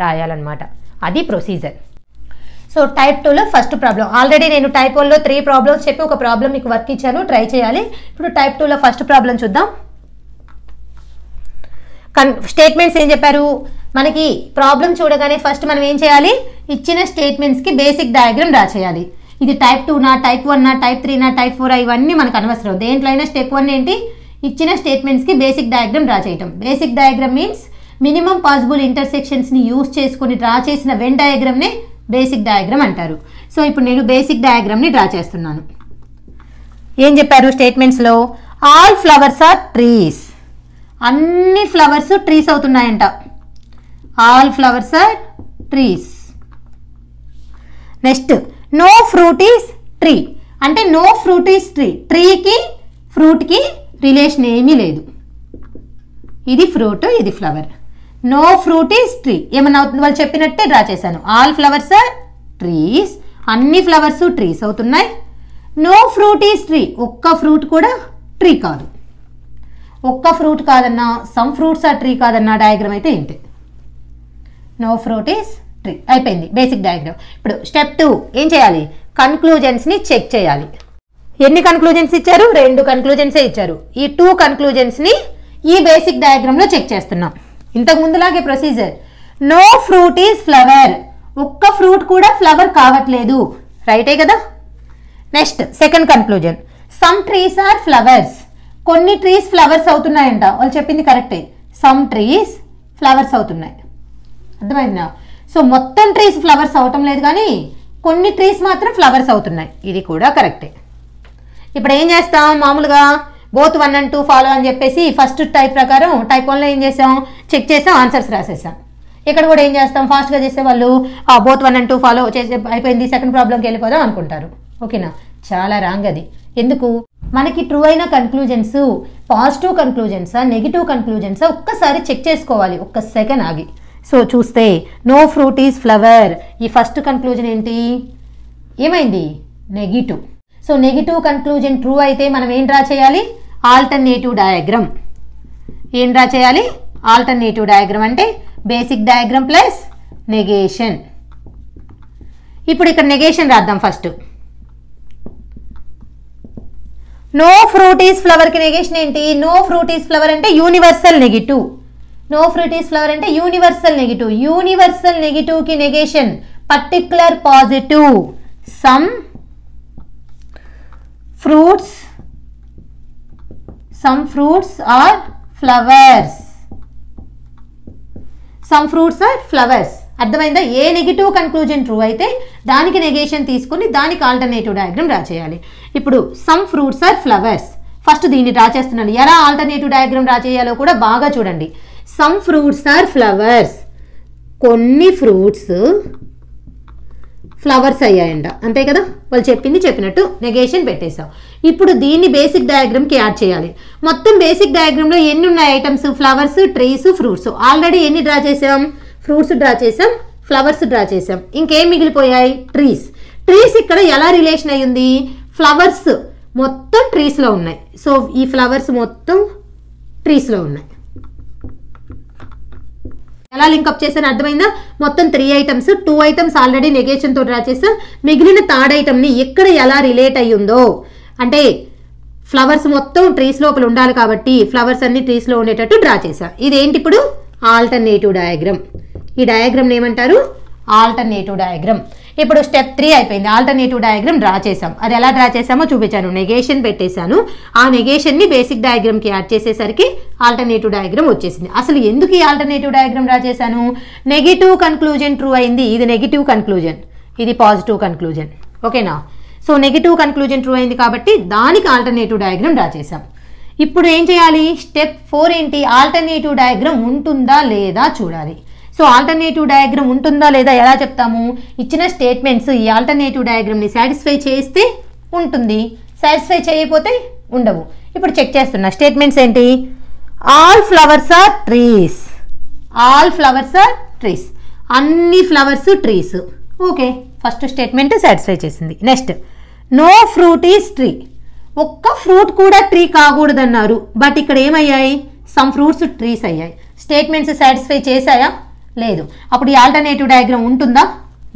రాయాలన్నమాట. అది ప్రొసీజర్. సో టైప్ 2లో ఫస్ట్ ప్రాబ్లం. ఆల్రెడీ నేను టైప్ 1లో 3 ప్రాబ్లమ్స్ చెప్పి ఒక ప్రాబ్లం మీకు వర్క్ ఇచ్చాను, ట్రై చేయాలి. ఇప్పుడు టైప్ 2లో ఫస్ట్ ప్రాబ్లం చూద్దాం. స్టేట్మెంట్స్ ఏం చెప్పారు మనకి? ప్రాబ్లం చూడగానే ఫస్ట్ మనం ఏం చేయాలి? ఇచ్చిన స్టేట్మెంట్స్కి బేసిక్ డయాగ్రామ్ డ్రా చేయాలి. ఇది టైప్ 2నా, టైప్ 1నా, టైప్ 3నా, టైప్ 4 ఇవన్నీ మనకు అనవసరం. దేంట్లో అయినా స్టెప్ 1 ఏంటి? ఇచ్చిన స్టేట్మెంట్స్కి బేసిక్ డయాగ్రామ్ డ్రా చేయటం. Basic diagram means minimum possible ఇంటర్సెక్షన్స్ని యూజ్ చేసుకుని డ్రా చేసిన వెన్ డయాగ్రామ్నే బేసిక్ డయాగ్రామ్ అంటారు. సో ఇప్పుడు నేను బేసిక్ డయాగ్రామ్ని డ్రా చేస్తున్నాను. ఏం చెప్పారు స్టేట్మెంట్స్లో? All flowers are trees. అన్ని ఫ్లవర్స్ ట్రీస్ అవుతున్నాయంట. All flowers are trees. Next no fruit is tree. అంటే నో ఫ్రూట్ ఈస్ ట్రీ. ట్రీకి ఫ్రూట్కి రిలేషన్ ఏమీ లేదు. ఇది ఫ్రూట్, ఇది flower. No fruit is tree. ఏమన్నా అవుతుంది? వాళ్ళు చెప్పినట్టే డ్రా చేశాను. All flowers are trees. అన్ని ఫ్లవర్స్ ట్రీస్ అవుతున్నాయి. No fruit is tree. ఒక్క ఫ్రూట్ కూడా ట్రీ కాదు. ఒక్క ఫ్రూట్ కాదన్నా, సమ్ ఫ్రూట్స్ ఆర్ ట్రీ కాదన్నా డయాగ్రామ్ అయితే ఏంటి? నో ఫ్రూట్ ఈస్ ట్రీ అయిపోయింది బేసిక్ డయాగ్రామ్. ఇప్పుడు స్టెప్ 2 ఏం చేయాలి? కన్క్లూజన్స్ని చెక్ చేయాలి. ఎన్ని కన్క్లూజన్స్ ఇచ్చారు? 2 కన్క్లూజన్సే ఇచ్చారు. ఈ 2 కన్క్లూజన్స్ని ఈ బేసిక్ డయాగ్రామ్లో చెక్ చేస్తున్నాం. ఇంతకు ముందులాగే procedure. No fruit is flower, ఒక్క ఫ్రూట్ కూడా ఫ్లవర్ కావట్లేదు, రైటే కదా. Next second conclusion, some trees are flowers, కొన్ని ట్రీస్ ఫ్లవర్స్ అవుతున్నాయంట. వాళ్ళు చెప్పింది కరెక్టే, సమ్ ట్రీస్ ఫ్లవర్స్ అవుతున్నాయి. అర్థమైందా? సో మొత్తం ట్రీస్ ఫ్లవర్స్ అవటం లేదు, కానీ కొన్ని ట్రీస్ మాత్రం ఫ్లవర్స్ అవుతున్నాయి, ఇది కూడా కరెక్టే. ఇప్పుడు ఏం చేస్తాం? మామూలుగా బోత్ 1 and 2 ఫాలో అని చెప్పేసి ఫస్ట్ టైప్ ప్రకారం టైప్ 1లో ఏం చేసాం? చెక్ చేసాం, ఆన్సర్స్ రాసేసాం. ఇక్కడ కూడా ఏం చేస్తాం? ఫాస్ట్గా చేసే వాళ్ళు బోత్ 1 and 2 ఫాలో చేసే అయిపోయింది, సెకండ్ ప్రాబ్లంకి వెళ్ళిపోదాం అనుకుంటారు. ఓకేనా? చాలా రాంగ్ అది. ఎందుకు? మనకి ట్రూ అయిన కన్క్లూజన్స్ పాజిటివ్ కన్క్లూజన్సా నెగిటివ్ కన్క్లూజన్సా ఒక్కసారి చెక్ చేసుకోవాలి, ఒక్క సెకండ్ ఆగి. సో చూస్తే నో ఫ్రూట్ ఈజ్ ఫ్లవర్, ఈ ఫస్ట్ కన్క్లూజన్ ఏంటి? ఏమైంది? Negative. So negative conclusion true అయితే మనం ఏం డ్రా చేయాలి? Alternative diagram. ఏం డ్రా చేయాలి? ఆల్టర్నేటివ్ డయాగ్రామ్ అంటే బేసిక్ డయాగ్రామ్ ప్లస్ నెగేషన్. ఇప్పుడు ఇక్కడ నెగేషన్ రాద్దాం ఫస్ట్. నో ఫ్రూట్ ఈజ్ ఫ్లవర్కి నెగేషన్ ఏంటి? నో ఫ్రూట్ ఈజ్ ఫ్లవర్ అంటే universal negative. No fruit is flower అంటే యూనివర్సల్ నెగిటివ్. యూనివర్సల్ నెగిటివ్కి negation particular positive. Some fruits are flowers. Some fruits are flowers. అర్థమైందా? ఏ negative conclusion true అయితే దానికి negation తీసుకుని దానికి ఆల్టర్నేటివ్ డయాగ్రామ్ డ్రా చేయాలి. ఇప్పుడు some fruits are flowers, first దీన్ని డ్రా చేస్తున్నాను. ఎలా ఆల్టర్నేటివ్ డయాగ్రామ్ డ్రా చేయాలో కూడా బాగా చూడండి. సమ్ ఫ్రూట్స్ ఆర్ ఫ్లవర్స్, కొన్ని ఫ్రూట్స్ ఫ్లవర్స్ అయ్యాయంట, అంతే కదా. వాళ్ళు చెప్పింది చెప్పినట్టు నెగేషన్ పెట్టేశాం. ఇప్పుడు దీన్ని బేసిక్ డయాగ్రామ్కి యాడ్ చేయాలి. మొత్తం బేసిక్ డయాగ్రామ్లో ఎన్ని ఉన్నాయి items? Flowers, trees, fruits. Already ఎన్ని డ్రా చేసాం? ఫ్రూట్స్ డ్రా చేసాం, ఫ్లవర్స్ డ్రా చేసాం. ఇంకేం మిగిలిపోయాయి? ట్రీస్. ట్రీస్ ఇక్కడ ఎలా రిలేషన్ అయ్యింది? ఫ్లవర్స్ మొత్తం ట్రీస్లో ఉన్నాయి. సో ఈ ఫ్లవర్స్ మొత్తం ట్రీస్లో ఉన్నాయి. ఎలా లింకప్ చేశాను అర్థమైందా? మొత్తం 3 ఐటమ్స్, 2 ఐటమ్స్ ఆల్రెడీ నెగేషన్తో డ్రా చేసాం. మిగిలిన థర్డ్ ఐటమ్ని ఎక్కడ ఎలా రిలేట్ అయ్యిందో, అంటే ఫ్లవర్స్ మొత్తం ట్రీస్ లోపల ఉండాలి కాబట్టి ఫ్లవర్స్ అన్ని ట్రీస్లో ఉండేటట్టు డ్రా చేసాం. ఇదేంటి? ఇప్పుడు ఆల్టర్నేటివ్ డయాగ్రామ్. ఈ డయాగ్రామ్ని ఏమంటారు? Alternative diagram. ఇప్పుడు స్టెప్ 3 అయిపోయింది. ఆల్టర్నేటివ్ డయాగ్రామ్ డ్రా చేసాం. అది ఎలా డ్రా చేసామో చూపించాను. నెగేషన్ పెట్టేశాను. ఆ నెగేషన్ని బేసిక్ డయాగ్రామ్కి యాడ్ చేసేసరికి ఆల్టర్నేటివ్ డయాగ్రామ్ వచ్చేసింది. అసలు ఎందుకు ఈ ఆల్టర్నేటివ్ డయాగ్రామ్ డ్రా చేశాను? నెగిటివ్ కన్క్లూజన్ ట్రూ అయింది, ఇది నెగిటివ్ కన్క్లూజన్, ఇది పాజిటివ్ కన్క్లూజన్. ఓకేనా? సో నెగిటివ్ కన్క్లూజన్ ట్రూ అయింది కాబట్టి దానికి ఆల్టర్నేటివ్ డయాగ్రామ్ డ్రా చేసాం. ఇప్పుడు ఏం చేయాలి? స్టెప్ 4 ఏంటి? ఆల్టర్నేటివ్ డయాగ్రామ్ ఉంటుందా లేదా చూడాలి. సో ఆల్టర్నేటివ్ డయాగ్రామ్ ఉంటుందా లేదా ఎలా చెప్తాము? ఇచ్చిన స్టేట్మెంట్స్ ఈ ఆల్టర్నేటివ్ డయాగ్రామ్ని సాటిస్ఫై చేస్తే ఉంటుంది, సాటిస్ఫై చేయకపోతే ఉండవు. ఇప్పుడు చెక్ చేస్తున్నా. స్టేట్మెంట్స్ ఏంటి? All flowers are trees. All flowers are trees, అన్ని flowers trees. Okay, first statement satisfy చేసింది. Next, no fruit is tree. ఒక్క ఫ్రూట్ కూడా ట్రీ కాకూడదన్నారు, బట్ ఇక్కడ ఏమయ్యాయి? సమ్ ఫ్రూట్స్ ట్రీస్ అయ్యాయి. స్టేట్మెంట్స్ సాటిస్ఫై చేశాయా? లేదు. అప్పుడు ఈ ఆల్టర్నేటివ్ డయాగ్రామ్ ఉంటుందా?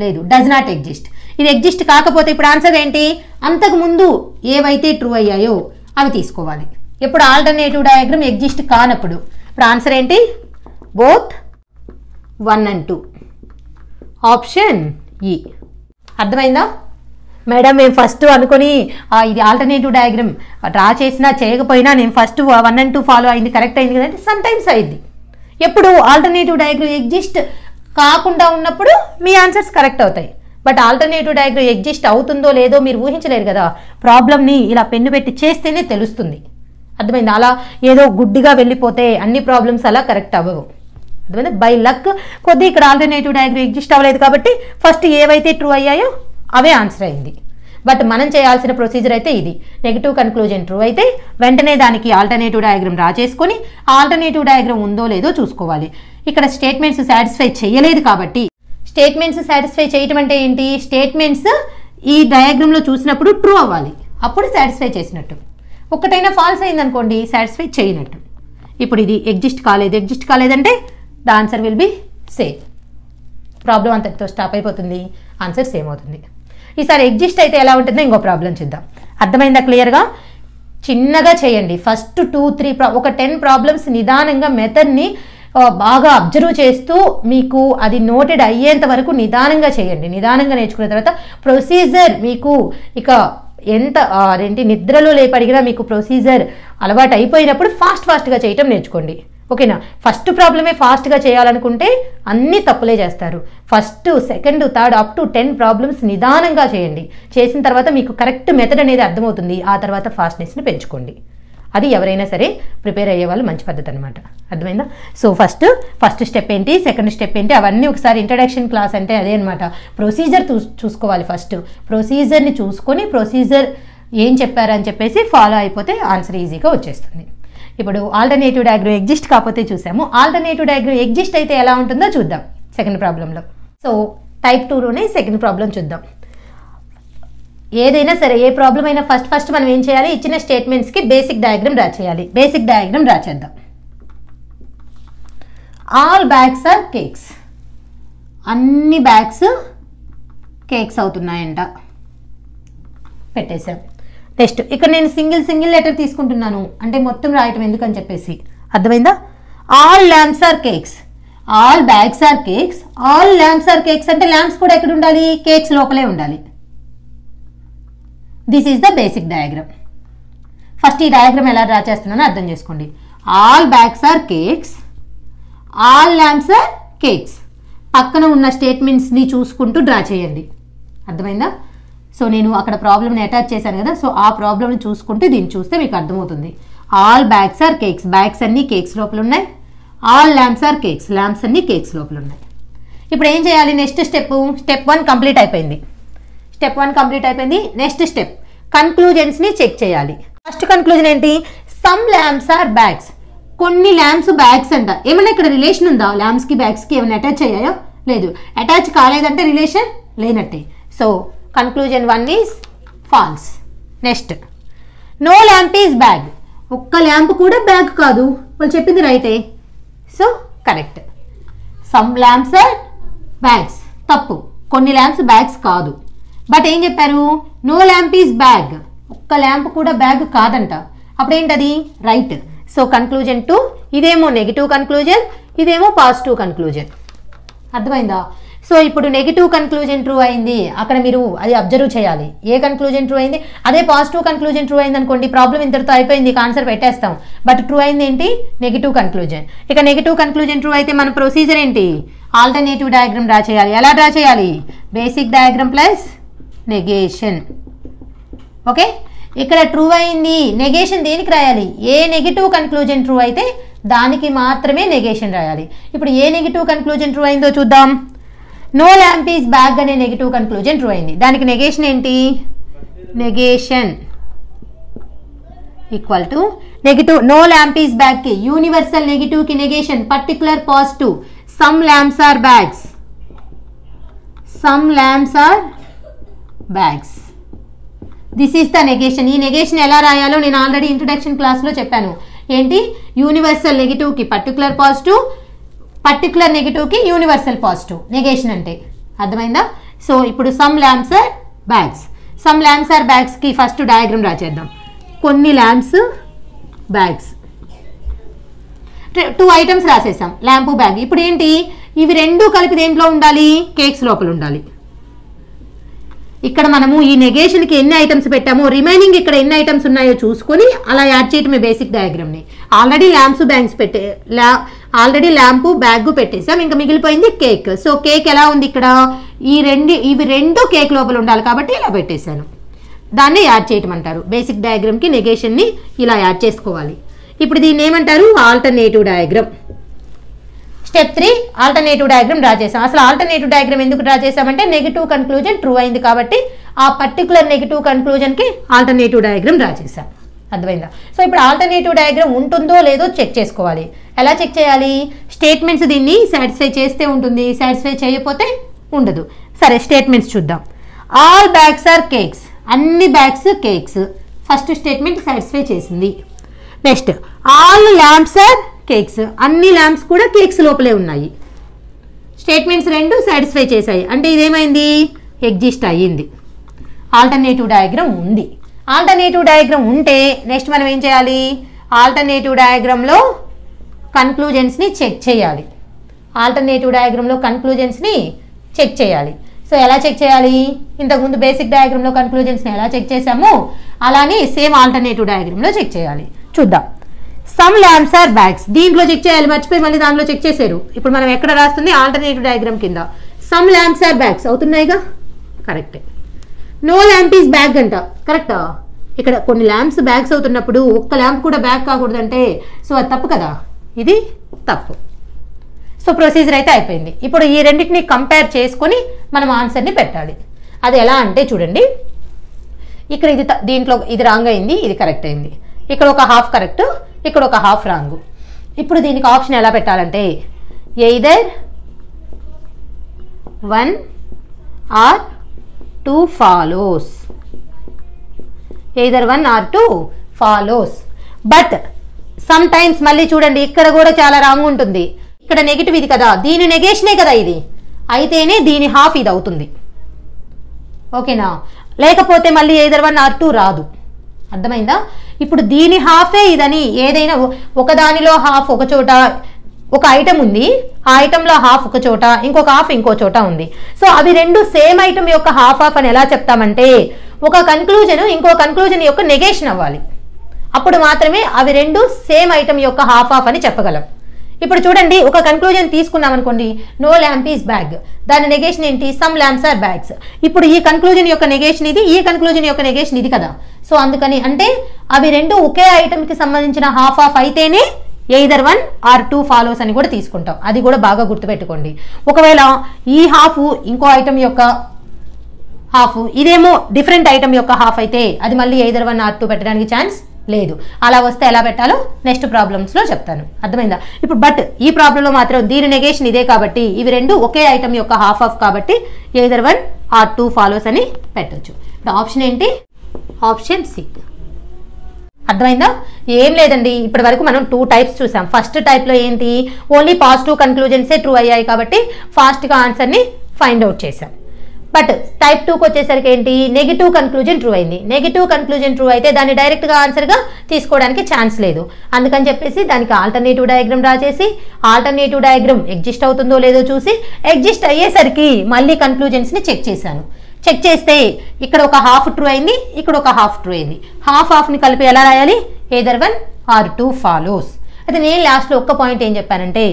లేదు, డస్ నాట్ ఎగ్జిస్ట్. ఇది ఎగ్జిస్ట్ కాకపోతే ఇప్పుడు ఆన్సర్ ఏంటి? అంతకుముందు ఏవైతే ట్రూ అయ్యాయో అవి తీసుకోవాలి. ఎప్పుడు ఆల్టర్నేటివ్ డయాగ్రామ్ ఎగ్జిస్ట్ కానప్పుడు. ఇప్పుడు ఆన్సర్ ఏంటి? బోత్ 1 and 2, ఆప్షన్ ఈ. అర్థమైందా? మేడం మేము ఫస్ట్ అనుకొని ఇది ఆల్టర్నేటివ్ డయాగ్రామ్ డ్రా చేసినా చేయకపోయినా నేను ఫస్ట్ 1 and 2 ఫాలో అయింది, కరెక్ట్ అయింది కదంటే సమ్ టైమ్స్ అయింది. ఎప్పుడు ఆల్టర్నేటివ్ డయాగ్రామ్ ఎగ్జిస్ట్ కాకుండా ఉన్నప్పుడు మీ ఆన్సర్స్ కరెక్ట్ అవుతాయి. బట్ ఆల్టర్నేటివ్ డయాగ్రామ్ ఎగ్జిస్ట్ అవుతుందో లేదో మీరు ఊహించలేరు కదా. ప్రాబ్లమ్ని ఇలా పెన్ను పెట్టి చేస్తేనే తెలుస్తుంది. అర్థమైంది? అలా ఏదో గుడ్డిగా వెళ్ళిపోతే అన్ని ప్రాబ్లమ్స్ అలా కరెక్ట్ అవ్వవు. అర్థమైంది? బై లక్ కొద్ది ఇక్కడ ఆల్టర్నేటివ్ డయాగ్రామ్ ఎగ్జిస్ట్ అవ్వలేదు కాబట్టి ఫస్ట్ ఏవైతే ట్రూ అయ్యాయో అవే ఆన్సర్ అయింది. బట్ మనం చేయాల్సిన ప్రొసీజర్ అయితే ఇది. నెగిటివ్ కన్క్లూజన్ ట్రూ అయితే వెంటనే దానికి ఆల్టర్నేటివ్ డయాగ్రామ్ డ్రా చేసుకొని ఆల్టర్నేటివ్ డయాగ్రామ్ ఉందో లేదో చూసుకోవాలి. ఇక్కడ స్టేట్మెంట్స్ సాటిస్ఫై చేయలేదు కాబట్టి, స్టేట్మెంట్స్ సాటిస్ఫై చేయటం అంటే ఏంటి? స్టేట్మెంట్స్ ఈ డయాగ్రామ్లో చూసినప్పుడు ట్రూ అవ్వాలి, అప్పుడు సాటిస్ఫై చేసినట్టు. ఒక్కటైనా ఫాల్స్ అయిందనుకోండి సాటిస్ఫై చేయనట్టు. ఇప్పుడు ఇది ఎగ్జిస్ట్ కాలేదంటే the answer will be same. Problem అంతటితో స్టాప్ అయిపోతుంది, ఆన్సర్ సేమ్ అవుతుంది. ఈసారి ఎగ్జిస్ట్ అయితే ఎలా ఉంటుందో ఇంకో ప్రాబ్లం చూద్దాం. అర్థమైందా క్లియర్గా? చిన్నగా చేయండి. ఫస్ట్ 2-3 ఒక 10 ప్రాబ్లమ్స్ నిదానంగా మెథడ్ని బాగా అబ్జర్వ్ చేస్తూ మీకు అది నోటెడ్ అయ్యేంత వరకు నిదానంగా చేయండి. నిదానంగా నేర్చుకున్న తర్వాత ప్రొసీజర్ మీకు ఇక ఎంత నిద్రలో లేపడిగినా మీకు ప్రొసీజర్ అలవాటు అయిపోయినప్పుడు ఫాస్ట్గా చేయటం నేర్చుకోండి. ఓకేనా? ఫస్ట్ ప్రాబ్లమే ఫాస్ట్గా చేయాలనుకుంటే అన్ని తప్పులే చేస్తారు. First, second, third up to 10 problems నిదానంగా చేయండి. చేసిన తర్వాత మీకు కరెక్ట్ మెథడ్ అనేది అర్థమవుతుంది. ఆ తర్వాత ఫాస్ట్నెస్ని పెంచుకోండి. అది ఎవరైనా సరే ప్రిపేర్ అయ్యే వాళ్ళు మంచి పద్ధతి అనమాట. అర్థమైందా? సో ఫస్ట్ స్టెప్ ఏంటి, సెకండ్ స్టెప్ ఏంటి, అవన్నీ ఒకసారి ఇంట్రడక్షన్ క్లాస్ అంటే అదే అనమాట. ప్రొసీజర్ చూసుకోవాలి. ఫస్ట్ ప్రొసీజర్ని చూసుకొని ప్రొసీజర్ ఏం చెప్పారని చెప్పేసి ఫాలో అయిపోతే ఆన్సర్ ఈజీగా వచ్చేస్తుంది. ఇప్పుడు ఆల్టర్నేటివ్ డయాగ్రామ్ ఎగ్జిస్ట్ కాకపోతే చూసాము. ఆల్టర్నేటివ్ డయాగ్రామ్ ఎగ్జిస్ట్ అయితే ఎలా ఉంటుందో చూద్దాం సెకండ్ ప్రాబ్లంలో. సో టైప్ 2లోనే సెకండ్ ప్రాబ్లం చూద్దాం. ఏదైనా సరే ఏ ప్రాబ్లం అయినా ఫస్ట్ మనం ఏం చేయాలి, ఇచ్చిన స్టేట్మెంట్స్కి బేసిక్ డయాగ్రామ్ డ్రా చేయాలి. బేసిక్ డయాగ్రామ్ డ్రా చేద్దాం. All bags are cakes. అన్ని బ్యాగ్స్ కేక్స్ అవుతున్నాయంట. పెట్టేశాం. నెక్స్ట్ ఇక్కడ నేను సింగిల్ లెటర్ తీసుకుంటున్నాను అంటే మొత్తం రాయటం ఎందుకని చెప్పేసి. అర్థమైందా? All lamps are cakes, all bags are cakes, all lamps are cakes అంటే ల్యాంప్స్ కూడా ఎక్కడ ఉండాలి, కేక్స్ లోపలే ఉండాలి. This is the basic diagram. First ఈ డయాగ్రామ్ ఎలా డ్రా చేస్తున్నానో అర్థం చేసుకోండి. All bags are cakes, all lamps are cakes. పక్కన ఉన్న స్టేట్మెంట్స్ని చూసుకుంటూ డ్రా చేయండి. అర్థమైందా? సో నేను అక్కడ ప్రాబ్లమ్ని అటాచ్ చేశాను కదా, సో ఆ ప్రాబ్లమ్ని చూసుకుంటూ దీన్ని చూస్తే మీకు అర్థమవుతుంది. All bags are cakes, bags అన్ని కేక్స్ లోపల ఉన్నాయి. All lamps are cakes, lamps అన్ని కేక్స్ లోపల ఉన్నాయి. ఇప్పుడు ఏం చేయాలి, నెక్స్ట్ స్టెప్ 1 కంప్లీట్ అయిపోయింది. స్టెప్ 1 కంప్లీట్ అయిపోయింది. నెక్స్ట్ స్టెప్ కన్క్లూజన్స్ని చెక్ చేయాలి. ఫస్ట్ కన్క్లూజన్ ఏంటి, సమ్ ల్యాంప్స్ ఆర్ బ్యాగ్స్. కొన్ని ల్యాంప్స్ బ్యాగ్స్ అంట. ఏమైనా ఇక్కడ రిలేషన్ ఉందా, ల్యాంప్స్కి బ్యాగ్స్కి ఏమైనా అటాచ్ అయ్యాయో? లేదు. అటాచ్ కాలేదంటే రిలేషన్ లేనట్టే. So conclusion 1 is false. Next no lamp is bag. ఒక్క ల్యాంప్ కూడా బ్యాగ్ కాదు, వాళ్ళు చెప్పింది రైటే. So correct. Some lamps are bags తప్పు, కొన్ని ల్యాంప్స్ బ్యాగ్స్ కాదు. బట్ ఏం చెప్పారు, నో ల్యాంప్ ఈజ్ బ్యాగ్. ఒక్క ల్యాంప్ కూడా బ్యాగ్ కాదంట. అప్పుడు ఏంటది, రైట్. సో కన్క్లూజన్ 2, ఇదేమో నెగిటివ్ కన్క్లూజన్, ఇదేమో పాజిటివ్ కన్క్లూజన్. అర్థమైందా? సో ఇప్పుడు నెగిటివ్ కన్క్లూజన్ ట్రూ అయింది, అక్కడ మీరు అది అబ్జర్వ్ చేయాలి. ఏ కన్క్లూజన్ ట్రూ అయింది, అదే పాజిటివ్ కన్క్లూజన్ ట్రూ అయింది అనుకోండి, ప్రాబ్లం ఇంతటితో అయిపోయింది, ఆన్సర్ పెట్టేస్తాం. బట్ ట్రూ అయింది ఏంటి, నెగిటివ్ కన్క్లూజన్. ఇక నెగిటివ్ కన్క్లూజన్ ట్రూ అయితే మన ప్రొసీజర్ ఏంటి, ఆల్టర్నేటివ్ డయాగ్రామ్ డ్రా చేయాలి. ఎలా డ్రా చేయాలి, basic diagram plus negation. Okay, ఇక్కడ ట్రూ అయింది, నెగేషన్ దేనికి రాయాలి, ఏ నెగిటివ్ కన్క్లూజన్ ట్రూ అయితే దానికి మాత్రమే నెగేషన్ రాయాలి. ఇప్పుడు ఏ నెగిటివ్ కన్క్లూజన్ ట్రూ అయిందో చూద్దాం. నో ల్యాంప్ ఈజ్ బ్యాగ్ అనే నెగిటివ్ కన్క్లూజన్ ట్రూ అయింది. దానికి నెగేషన్ ఏంటి, negation equal to negative no lamp is bag కి యూనివర్సల్ నెగిటివ్ కి negation particular positive. Some lamps are bags, some lamps are bags. This is the negation. ఈ negation ఎలా రాయాలో నేను ఆల్రెడీ ఇంట్రడక్షన్ క్లాస్లో చెప్పాను. ఏంటి, యూనివర్సల్ నెగిటివ్ కి పర్టికులర్ పాజిటివ్, పర్టికులర్ నెగిటివ్ కి యూనివర్సల్ పాజిటివ్ నెగేషన్ అంటే. అర్థమైందా? సో ఇప్పుడు some lamps are bags, some lamps are bags కి ఫస్ట్ డయాగ్రామ్ డ్రా చేద్దాం. కొన్ని ల్యాంప్స్ బ్యాగ్స్, 2 ఐటమ్స్ రాసేసాం, ల్యాంపు బ్యాగ్. ఇప్పుడు ఏంటి, ఇవి రెండు కలిపి దేంట్లో ఉండాలి, కేక్స్ లోపల ఉండాలి. ఇక్కడ మనము ఈ నెగేషన్కి ఎన్ని ఐటమ్స్ పెట్టామో రిమైనింగ్ ఇక్కడ ఎన్ని ఐటమ్స్ ఉన్నాయో చూసుకొని అలా యాడ్ చేయటమే బేసిక్ డయాగ్రామ్ని. Already lamps bags already lamp bag పెట్టేసాం, ఇంకా మిగిలిపోయింది కేక్. సో కేక్ ఎలా ఉంది, ఇక్కడ ఇవి రెండు కేక్ లోపల ఉండాలి కాబట్టి ఇలా పెట్టేశాను. దాన్ని యాడ్ చేయటం అంటారు. బేసిక్ డయాగ్రామ్కి నెగేషన్ని ఇలా యాడ్ చేసుకోవాలి. ఇప్పుడు దీన్ని ఏమంటారు, alternative diagram. Step 3 alternative diagram draw చేసాం. అసలు ఆల్టర్నేటివ్ డయాగ్రామ్ ఎందుకు డ్రా చేసామంటే నెగిటివ్ కన్క్లూజన్ ట్రూ అయింది కాబట్టి ఆ పర్టికులర్ నెగిటివ్ కన్క్లూజన్కి ఆల్టర్నేటివ్ డయాగ్రామ్ డ్రా చేసాం. అర్థమైందా? సో ఇప్పుడు ఆల్టర్నేటివ్ డయాగ్రామ్ ఉంటుందో లేదో చెక్ చేసుకోవాలి. ఎలా చెక్ చేయాలి, స్టేట్మెంట్స్ దీన్ని సాటిస్ఫై చేస్తే ఉంటుంది, సాటిస్ఫై చేయకపోతే ఉండదు. సరే స్టేట్మెంట్స్ చూద్దాం. ఆల్ బ్యాగ్స్ ఆర్ కేక్స్, అన్ని bags cakes. First statement satisfy చేసింది. Next all lamps are cakes, అన్ని ల్యాంప్స్ కూడా కేక్స్ లోపలే ఉన్నాయి. స్టేట్మెంట్స్ రెండు సాటిస్ఫై చేశాయి అంటే ఇదేమైంది, ఎగ్జిస్ట్ అయ్యింది. ఆల్టర్నేటివ్ డయాగ్రామ్ ఉంది. ఆల్టర్నేటివ్ డయాగ్రామ్ ఉంటే నెక్స్ట్ మనం ఏం చేయాలి, ఆల్టర్నేటివ్ డయాగ్రామ్లో కన్క్లూజన్స్ని చెక్ చేయాలి. ఆల్టర్నేటివ్ డయాగ్రామ్లో కన్క్లూజన్స్ని చెక్ చేయాలి. సో ఎలా చెక్ చేయాలి, ఇంతకుముందు బేసిక్ డయాగ్రామ్లో కన్క్లూజన్స్ని ఎలా చెక్ చేసామో అలానే సేమ్ ఆల్టర్నేటివ్ డయాగ్రామ్లో చెక్ చేయాలి. చూద్దాం. సమ్ ల్యాంప్స్ ఆర్ బ్యాగ్స్, దీంట్లో చెక్ చేయాలి, మర్చిపోయి మళ్ళీ దాంట్లో చెక్ చేశారు. ఇప్పుడు మనం ఎక్కడ రాస్తుంది, ఆల్టర్నేటివ్ డయాగ్రామ్ కింద. సమ్ ల్యాంప్స్ ఆర్ బ్యాగ్స్ అవుతున్నాయిగా, కరెక్టే. నో ల్యాంప్ ఈజ్ బ్యాగ్ అంట, కరెక్టా? ఇక్కడ కొన్ని ల్యాంప్స్ బ్యాగ్స్ అవుతున్నప్పుడు ఒక్క ల్యాంప్ కూడా బ్యాగ్ కాకూడదంటే సో అది తప్పు కదా, ఇది తప్పు. సో ప్రొసీజర్ అయితే అయిపోయింది. ఇప్పుడు ఈ రెండింటిని కంపేర్ చేసుకొని మనం ఆన్సర్ని పెట్టాలి. అది ఎలా అంటే చూడండి, ఇక్కడ ఇది దీంట్లో ఇది రాంగ్ అయింది, ఇది కరెక్ట్ అయింది. ఇక్కడ ఒక హాఫ్ కరెక్ట్, ఇక్కడ ఒక హాఫ్ రాంగ్. ఇప్పుడు దీనికి ఆప్షన్ ఎలా పెట్టాలంటే either 1 or 2 follows. Either 1 or 2 follows. But sometimes మళ్ళీ చూడండి ఇక్కడ కూడా చాలా రాంగ్ ఉంటుంది. ఇక్కడ నెగిటివ్ ఇది కదా, దీని నెగేషనే కదా ఇది, అయితేనే దీని హాఫ్ ఇది అవుతుంది. ఓకేనా? లేకపోతే మళ్ళీ either 1 or 2 రాదు. అర్థమైందా? ఇప్పుడు దీని హాఫే ఇదని ఏదైనా ఒకదానిలో హాఫ్ ఒక చోట ఒక ఐటమ్ ఉంది, ఆ ఐటంలో హాఫ్ ఒక చోట ఇంకొక హాఫ్ ఇంకో చోట ఉంది. సో అవి రెండు సేమ్ ఐటమ్ యొక్క హాఫ్ హాఫ్ అని ఎలా చెప్తామంటే ఒక కన్క్లూజన్ ఇంకో కన్క్లూజన్ యొక్క నెగేషన్ అవ్వాలి, అప్పుడు మాత్రమే అవి రెండు సేమ్ ఐటమ్ యొక్క హాఫ్ హాఫ్ అని చెప్పగలం. ఇప్పుడు చూడండి, ఒక కన్క్లూజన్ తీసుకున్నాం అనుకోండి, నో ల్యాంప్ ఈజ్ బ్యాగ్, దాని నెగేషన్ ఏంటి, సమ్ ల్యాంప్స్ ఆర్ బ్యాగ్స్. ఇప్పుడు ఈ కన్క్లూజన్ యొక్క నెగేషన్ ఇది, ఈ కన్క్లూజన్ యొక్క నెగేషన్ ఇది కదా. సో అందుకని అంటే అవి రెండు ఒకే ఐటమ్కి సంబంధించిన హాఫ్ హాఫ్ అయితేనే either 1 or 2 follows అని కూడా తీసుకుంటాం. అది కూడా బాగా గుర్తుపెట్టుకోండి. ఒకవేళ ఈ హాఫ్ ఇంకో ఐటమ్ యొక్క హాఫ్, ఇదేమో డిఫరెంట్ ఐటమ్ యొక్క హాఫ్ అయితే అది మళ్ళీ either 1 or 2 పెట్టడానికి ఛాన్స్ లేదు. అలా వస్తే ఎలా పెట్టాలో నెక్స్ట్ ప్రాబ్లమ్స్లో చెప్తాను. అర్థమైందా? ఇప్పుడు బట్ ఈ ప్రాబ్లంలో మాత్రం దీని నెగేషన్ ఇదే కాబట్టి ఇవి రెండు ఒకే ఐటమ్ యొక్క హాఫ్ హాఫ్ కాబట్టి either 1 or 2 follows అని పెట్టొచ్చు. ఇప్పుడు ఆప్షన్ ఏంటి, ఆప్షన్ సి. అర్థమైందా? ఏం లేదండి, ఇప్పటి వరకు మనం 2 టైప్స్ చూసాం. ఫస్ట్ టైప్లో ఏంటి, ఓన్లీ పాజిటివ్ కన్క్లూజన్సే ట్రూ అయ్యాయి కాబట్టి ఫాస్ట్గా ఆన్సర్ని ఫైండ్ అవుట్ చేసాం. బట్ టైప్ 2కి వచ్చేసరికి ఏంటి, నెగిటివ్ కన్క్లూజన్ ట్రూ అయింది. నెగిటివ్ కన్క్లూజన్ ట్రూ అయితే దాన్ని డైరెక్ట్గా ఆన్సర్గా తీసుకోవడానికి ఛాన్స్ లేదు. అందుకని చెప్పేసి దానికి ఆల్టర్నేటివ్ డయాగ్రామ్ రాసేసి ఆల్టర్నేటివ్ డయాగ్రామ్ ఎగ్జిస్ట్ అవుతుందో లేదో చూసి ఎగ్జిస్ట్ అయ్యేసరికి మళ్ళీ కన్క్లూజన్స్ని చెక్ చేశాను. చెక్ చేస్తే ఇక్కడ ఒక హాఫ్ ట్రూ అయింది, ఇక్కడ ఒక హాఫ్ ట్రూ అయింది. హాఫ్ హాఫ్ని కలిపి ఎలా రాయాలి, either 1 or 2 follows. అయితే నేను లాస్ట్లో ఒక్క పాయింట్ ఏం చెప్పానంటే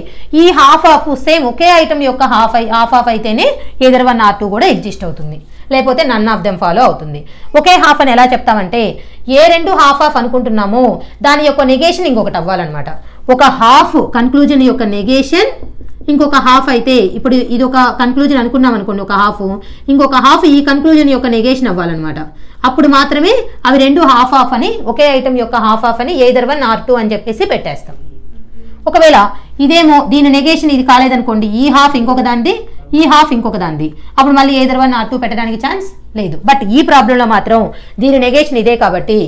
ఈ హాఫ్ హాఫ్ సేమ్ ఒకే ఐటమ్ యొక్క హాఫ్ హాఫ్ అయితేనే either 1 or 2 కూడా ఎగ్జిస్ట్ అవుతుంది, లేకపోతే నన్ ఆఫ్ దెమ్ ఫాలో అవుతుంది. ఒకే హాఫ్ అని ఎలా చెప్తామంటే ఏ రెండు హాఫ్ హాఫ్ అనుకుంటున్నామో దాని యొక్క నెగేషన్ ఇంకొకటి అవ్వాలన్నమాట. ఒక హాఫ్ కన్క్లూజన్ యొక్క నెగేషన్ ఇంకొక హాఫ్ అయితే, ఇప్పుడు ఇది ఒక కన్క్లూజన్ అనుకున్నాం అనుకోండి, ఒక హాఫ్ ఇంకొక హాఫ్ ఈ కన్క్లూజన్ యొక్క నెగేషన్ అవ్వాలన్నమాట. అప్పుడు మాత్రమే అవి రెండు హాఫ్ హాఫ్ అని ఒకే ఐటమ్ యొక్క హాఫ్ హాఫ్ అని either 1 or 2 అని చెప్పేసి పెట్టేస్తాం. ఒకవేళ ఇదేమో దీని నెగేషన్ ఇది కాలేదనుకోండి, ఈ హాఫ్ ఇంకొక దానిది ఈ హాఫ్ ఇంకొక దానిది, అప్పుడు మళ్ళీ either 1 or 2 పెట్టడానికి ఛాన్స్ లేదు. బట్ ఈ ప్రాబ్లంలో మాత్రం దీని నెగేషన్ ఇదే కాబట్టి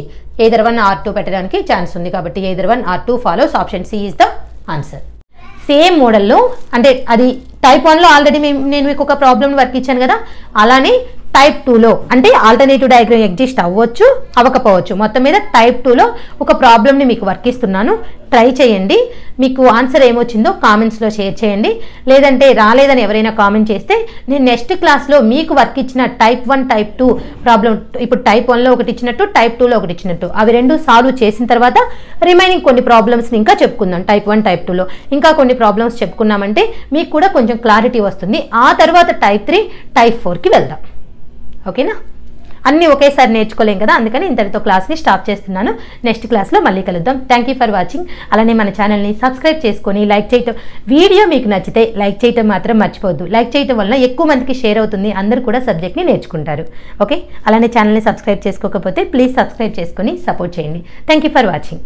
either 1 or 2 పెట్టడానికి ఛాన్స్ ఉంది కాబట్టి either 1 or 2 follows. Option C is the answer. Same మోడల్లో అంటే అది టైప్ 1లో ఆల్రెడీ నేను మీకు ఒక ప్రాబ్లమ్ వర్క్ ఇచ్చాను కదా, అలానే టైప్ 2లో అంటే ఆల్టర్నేటివ్ డయాగ్రామ్ ఎగ్జిస్ట్ అవ్వచ్చు అవ్వకపోవచ్చు. మొత్తం మీద టైప్ 2లో ఒక ప్రాబ్లమ్ని మీకు వర్క్ ఇస్తున్నాను, ట్రై చేయండి. మీకు ఆన్సర్ ఏమొచ్చిందో కామెంట్స్లో షేర్ చేయండి. లేదంటే రాలేదని ఎవరైనా కామెంట్ చేస్తే నేను నెక్స్ట్ క్లాస్లో మీకు వర్క్ ఇచ్చిన టైప్ 1 టైప్ 2 ప్రాబ్లం, ఇప్పుడు టైప్ 1లో ఒకటి ఇచ్చినట్టు టైప్ 2లో ఒకటి ఇచ్చినట్టు అవి రెండు సాల్వ్ చేసిన తర్వాత రిమైనింగ్ కొన్ని ప్రాబ్లమ్స్ని ఇంకా చెప్పుకుందాం. టైప్ 1 టైప్ 2లో ఇంకా కొన్ని ప్రాబ్లమ్స్ చెప్పుకున్నామంటే మీకు కూడా కొంచెం క్లారిటీ వస్తుంది. ఆ తర్వాత టైప్ 3 టైప్ 4కి వెళ్దాం. ఓకేనా? అన్నీ ఒకేసారి నేర్చుకోలేం కదా, అందుకని ఇంతటితో క్లాస్ని స్టాప్ చేస్తున్నాను. నెక్స్ట్ క్లాస్లో మళ్ళీ కలుద్దాం. Thank you for watching. అలానే మన ఛానల్ని సబ్స్క్రైబ్ చేసుకొని లైక్ చేయటం, వీడియో మీకు నచ్చితే లైక్ చేయటం మాత్రం మర్చిపోవద్దు. లైక్ చేయటం వల్ల ఎక్కువ మందికి షేర్ అవుతుంది, అందరూ కూడా సబ్జెక్ట్ని నేర్చుకుంటారు. ఓకే? అలానే ఛానల్ని సబ్స్క్రైబ్ చేసుకోకపోతే ప్లీజ్ సబ్స్క్రైబ్ చేసుకొని సపోర్ట్ చేయండి. Thank you for watching.